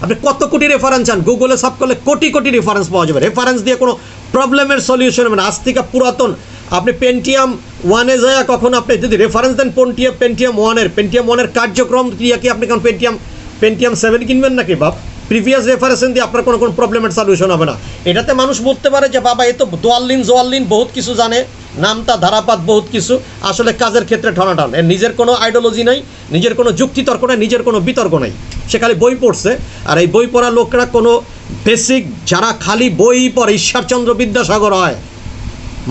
আপনি কত কোটি রেফারেন্স চান? গুগলে সার্চ করলে কোটি কোটি রেফারেন্স পাওয়া যাবে। রেফারেন্স দিয়ে কোনো প্রবলেমের সলিউশন হবে না। আজ থেকে পুরাতন আপনি পেন্টিয়াম 1-এ যায় কখন আপনি যদি রেফারেন্স দেন পেন্টিয়াম 1-এর কার্যক্রম ক্রিয়া কি আপনি কারণ পেন্টিয়াম 7 কিনবেন নাকি বাপ? প্রিভিয়াস রেফারেন্স দিয়ে আপনার কোনো প্রবলেমের সলিউশন হবে না। এটাতে মানুষ বলতে পারে যে বাবা এ তো জোয়াল্লিন বহুত কিছু জানে, নামতা ধারাপাত বহুত কিছু, আসলে কাজের ক্ষেত্রে ঠনাঠন। এর নিজের কোনো আইডিওলজি নাই, নিজের কোনো যুক্তিতর্ক নাই, নিজের কোনো বিতর্ক নাই। সে খালি বই পড়ছে। আর এই বই পড়া লোকরা কোনো বেসিক, যারা খালি বই পড়ে, ঈশ্বরচন্দ্র বিদ্যাসাগর হয়,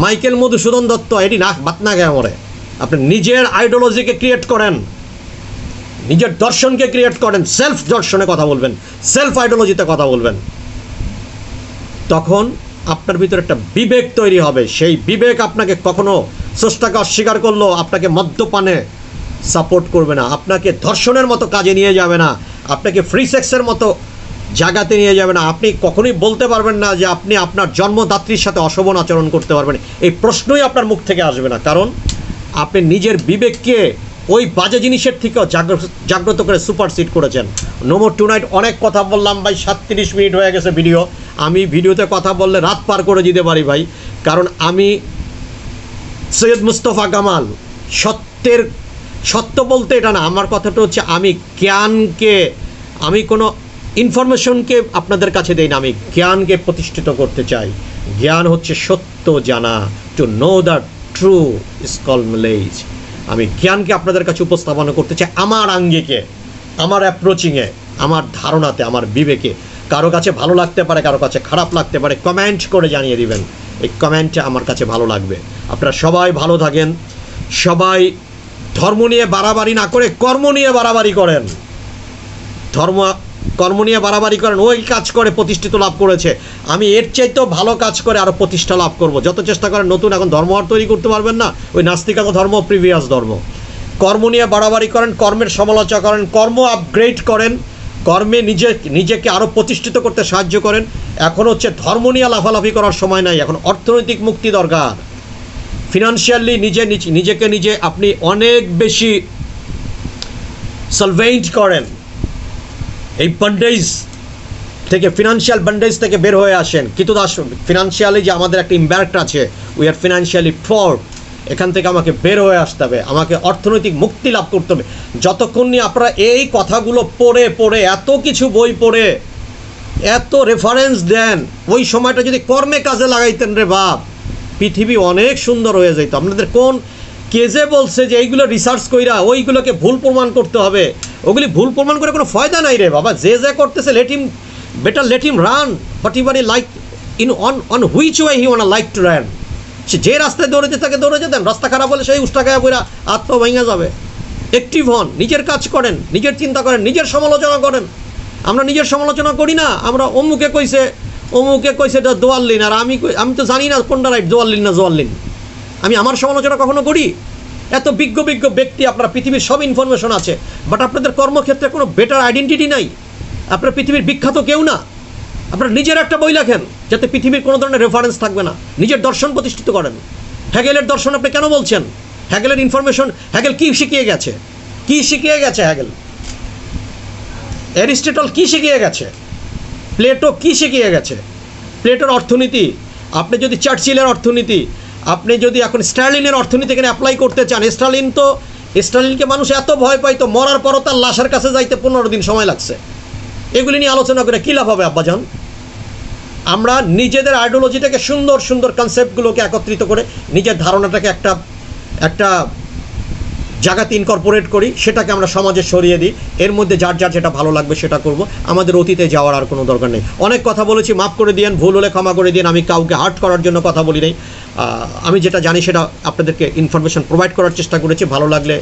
মাইকেল মধুসূদন দত্ত, এটি না বাত না গে মরে। আপনি নিজের আইডিওলজিকে ক্রিয়েট করেন, নিজের দর্শনকে ক্রিয়েট করেন, সেলফ দর্শনে কথা বলবেন, সেলফ আইডিওলজিতে কথা বলবেন, তখন আপনার ভিতরে একটা বিবেক তৈরি হবে। সেই বিবেক আপনাকে কখনো স্রষ্টাকে অস্বীকার করলেও আপনাকে মদ্যপানে সাপোর্ট করবে না, আপনাকে ধর্ষণের মতো কাজে নিয়ে যাবে না, আপনাকে ফ্রি সেক্সের মতো জায়গাতে নিয়ে যাবে না। আপনি কখনোই বলতে পারবেন না যে আপনি আপনার জন্মদাত্রীর সাথে অশোভন আচরণ করতে পারবেন। এই প্রশ্নই আপনার মুখ থেকে আসবে না, কারণ আপনি নিজের বিবেককে ওই বাজে জিনিসের থেকেও জাগ্রত করে সুপারসিড করেছেন। No more tonight. অনেক কথা বললাম ভাই, 37 মিনিট হয়ে গেছে ভিডিও। আমি ভিডিওতে কথা বললে রাত পার করে দিতে পারি ভাই, কারণ আমি সৈয়দ মুস্তফা কামাল। সত্য বলতে এটা না, আমার কথাটা হচ্ছে আমি জ্ঞানকে, আমি কোনো ইনফরমেশনকে আপনাদের কাছে দেই না, আমি জ্ঞানকে প্রতিষ্ঠিত করতে চাই। জ্ঞান হচ্ছে সত্য জানা। To know the true is called knowledge. আমি জ্ঞানকে আপনাদের কাছে উপস্থাপন করতে চাই আমার আঙ্গিকে, আমার অ্যাপ্রোচিংয়ে, আমার ধারণাতে, আমার বিবেকে। কারো কাছে ভালো লাগতে পারে, কারো কাছে খারাপ লাগতে পারে, কমেন্ট করে জানিয়ে দিবেন। এই কমেন্টটা আমার কাছে ভালো লাগবে। আপনারা সবাই ভালো থাকেন, সবাই ধর্ম নিয়ে বাড়াবাড়ি না করে কর্ম নিয়ে বাড়াবাড়ি করেন। কর্ম নিয়ে বাড়াবাড়ি করেন, ওই কাজ করে প্রতিষ্ঠিত লাভ করেছে, আমি এর চাইতেও ভালো কাজ করে আরও প্রতিষ্ঠা লাভ করব। যত চেষ্টা করেন নতুন এখন ধর্ম আর তৈরি করতে পারবেন না, ওই নাস্তিকাগ ধর্ম, প্রিভিয়াস ধর্ম। কর্ম নিয়ে বাড়াবাড়ি করেন, কর্মের সমালোচনা করেন, কর্ম আপগ্রেড করেন, কর্মে নিজেকে আরও প্রতিষ্ঠিত করতে সাহায্য করেন। এখন হচ্ছে ধর্ম নিয়ে লাফালাফি করার সময় নাই, এখন অর্থনৈতিক মুক্তি দরকার। ফিনান্সিয়ালি নিজে আপনি অনেক বেশি সলভেন্ট করেন, এই বন্ডেজ থেকে, ফিনান্সিয়াল বন্ডেজ থেকে বের হয়ে আসেন। কিন্তু ফিনান্সিয়ালি যে আমাদের একটা ইম্প্যাক্ট আছে, উই আর ফিনান্সিয়ালি ফ্রড, এখান থেকে আমাকে বের হয়ে আসতে হবে, আমাকে অর্থনৈতিক মুক্তি লাভ করতে হবে। যতক্ষণ নিয়ে আপনারা এই কথাগুলো পড়ে এত কিছু বই পড়ে এত রেফারেন্স দেন, ওই সময়টা যদি কর্মে কাজে লাগাইতেন রে বাপ, পৃথিবী অনেক সুন্দর হয়ে যেত। আপনাদের কোন কেজে বলছে যে এইগুলো রিসার্চ কইরা ওইগুলোকে ভুল প্রমাণ করতে হবে? ওগুলি ভুল প্রমাণ করে কোনো ফয়দা নাই রে বাবা। যে করতেছে let him run whatever he like on which way he wanna like to run। সে যে রাস্তায় দৌড়েতে থাকে দৌড়ে যেতেন, রাস্তা খারাপ হলে সেই উষ্টা খায়া পড়া আত্মা ভেঙে যাবে। অ্যাক্টিভ হন, নিজের কাজ করেন, নিজের চিন্তা করেন, নিজের সমালোচনা করেন। আমরা নিজের সমালোচনা করি না, আমরা অমুকে কইছে এটা দোয়াল্লিন, আর আমি তো জানি না কোনটা রাইট, দোয়াল্লিন না জোয়াল্লিন। আমি আমার সমালোচনা কখনো করি? এত বিজ্ঞ ব্যক্তি, আপনার পৃথিবীর সব ইনফরমেশন আছে, বাট আপনাদের কর্মক্ষেত্রে কোনো বেটার আইডেন্টিটি নাই। আপনার পৃথিবীর বিখ্যাত কেউ না। আপনার নিজের একটা বই লেখেন, যাতে পৃথিবীর কোনো ধরনের রেফারেন্স থাকবে না। নিজের দর্শন প্রতিষ্ঠিত করেন। হ্যাগেলের দর্শন আপনি কেন বলছেন? হ্যাগেলের ইনফরমেশন, হ্যাগেল কী শিখিয়ে গেছে? হ্যাগেল, অ্যারিস্টটল কী শিখিয়ে গেছে? প্লেটো কী শিখিয়ে গেছে? প্লেটোর অর্থনীতি, আপনি যদি চার্চিলের অর্থনীতি, আপনি যদি এখন স্টার্লিনের অর্থনীতি এখানে অ্যাপ্লাই করতে চান, স্টার্লিনকে মানুষ এত ভয় পাইতো, মরার পরও তার লাশের কাছে যাইতে 15 দিন সময় লাগছে। এগুলি নিয়ে আলোচনা করে কী লাভ হবে আব্বাজান? আমরা নিজেদের আইডিওলজিটাকে, সুন্দর কনসেপ্টগুলোকে একত্রিত করে নিজের ধারণাটাকে একটা জায়গাতে ইনকর্পোরেট করি, সেটাকে আমরা সমাজে সরিয়ে দিই, এর মধ্যে যার যার যেটা ভালো লাগবে সেটা করব, আমাদের অতীতে যাওয়ার আর কোনো দরকার নেই। অনেক কথা বলেছি, মাফ করে দিন, ভুল হলে ক্ষমা করে দিন, আমি কাউকে হার্ট করার জন্য কথা বলি নাই। আমি যেটা জানি সেটা আপনাদেরকে ইনফরমেশন প্রোভাইড করার চেষ্টা করেছি। ভালো লাগলে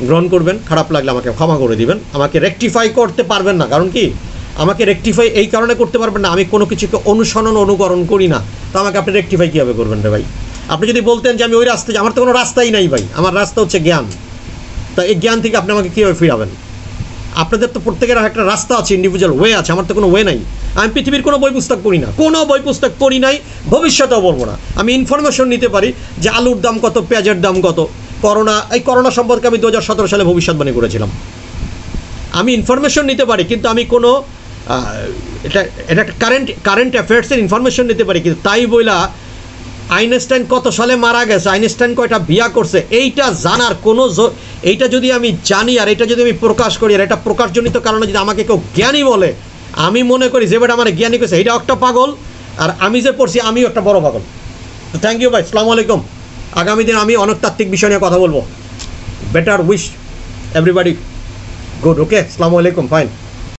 গ্রহণ করবেন, খারাপ লাগলে আমাকে ক্ষমা করে দিবেন। আমাকে রেকটিফাই করতে পারবেন না, কারণ কি আমাকে রেকটিফাই এই কারণে করতে পারবেন না, আমি কোনো কিছুকে অনুকরণ করি না, তো আমাকে আপনি রেকটিফাই কীভাবে করবেন রে ভাই? আপনি যদি বলতেন যে আমি ওই রাস্তায়, আমার তো কোনো রাস্তাই নাই ভাই, আমার রাস্তা হচ্ছে জ্ঞান, তা এই জ্ঞান থেকে আপনি আমাকে কীভাবে ফিরাবেন? আপনাদের তো প্রত্যেকের একটা রাস্তা আছে, ইন্ডিভিজুয়াল ওয়ে আছে, আমার তো কোনো ওয়ে নাই। আমি পৃথিবীর কোনো বই পুস্তক পড়ি না, কোনো বই পুস্তক পড়ি নাই, ভবিষ্যতেও বলবো না। আমি ইনফরমেশন নিতে পারি যে আলুর দাম কত, পেঁয়াজের দাম কত, করোনা সম্পর্কে আমি 2017 সালে ভবিষ্যৎবাণী করেছিলাম। আমি ইনফরমেশন নিতে পারি, কিন্তু আমি কোনো এটা একটা কারেন্ট অ্যাফেয়ার্সের ইনফরমেশন নিতে পারি, কিন্তু তাই বইলা আইনস্টাইন কত সালে মারা গেছে, আইনস্টাইন কয়টা বিয়া করছে, এইটা জানার কোনো, এইটা যদি আমি জানি আর এটা যদি আমি প্রকাশ করি, আর এটা প্রকাশজনিত কারণে যদি আমাকে কেউ জ্ঞানী বলে, আমি মনে করি যে বেটা আমার জ্ঞানী করছে এইটা একটা পাগল, আর আমি যে পড়ছি আমিও একটা বড় পাগল। তো থ্যাংক ইউ ভাই, আসসালামু আলাইকুম। আগামী দিন আমি অনেক তাত্ত্বিক বিষয় নিয়ে কথা বলবো। বেটার উইশ এভরিবাডি গুড, ওকে, আসসালামু আলাইকুম, ফাইন।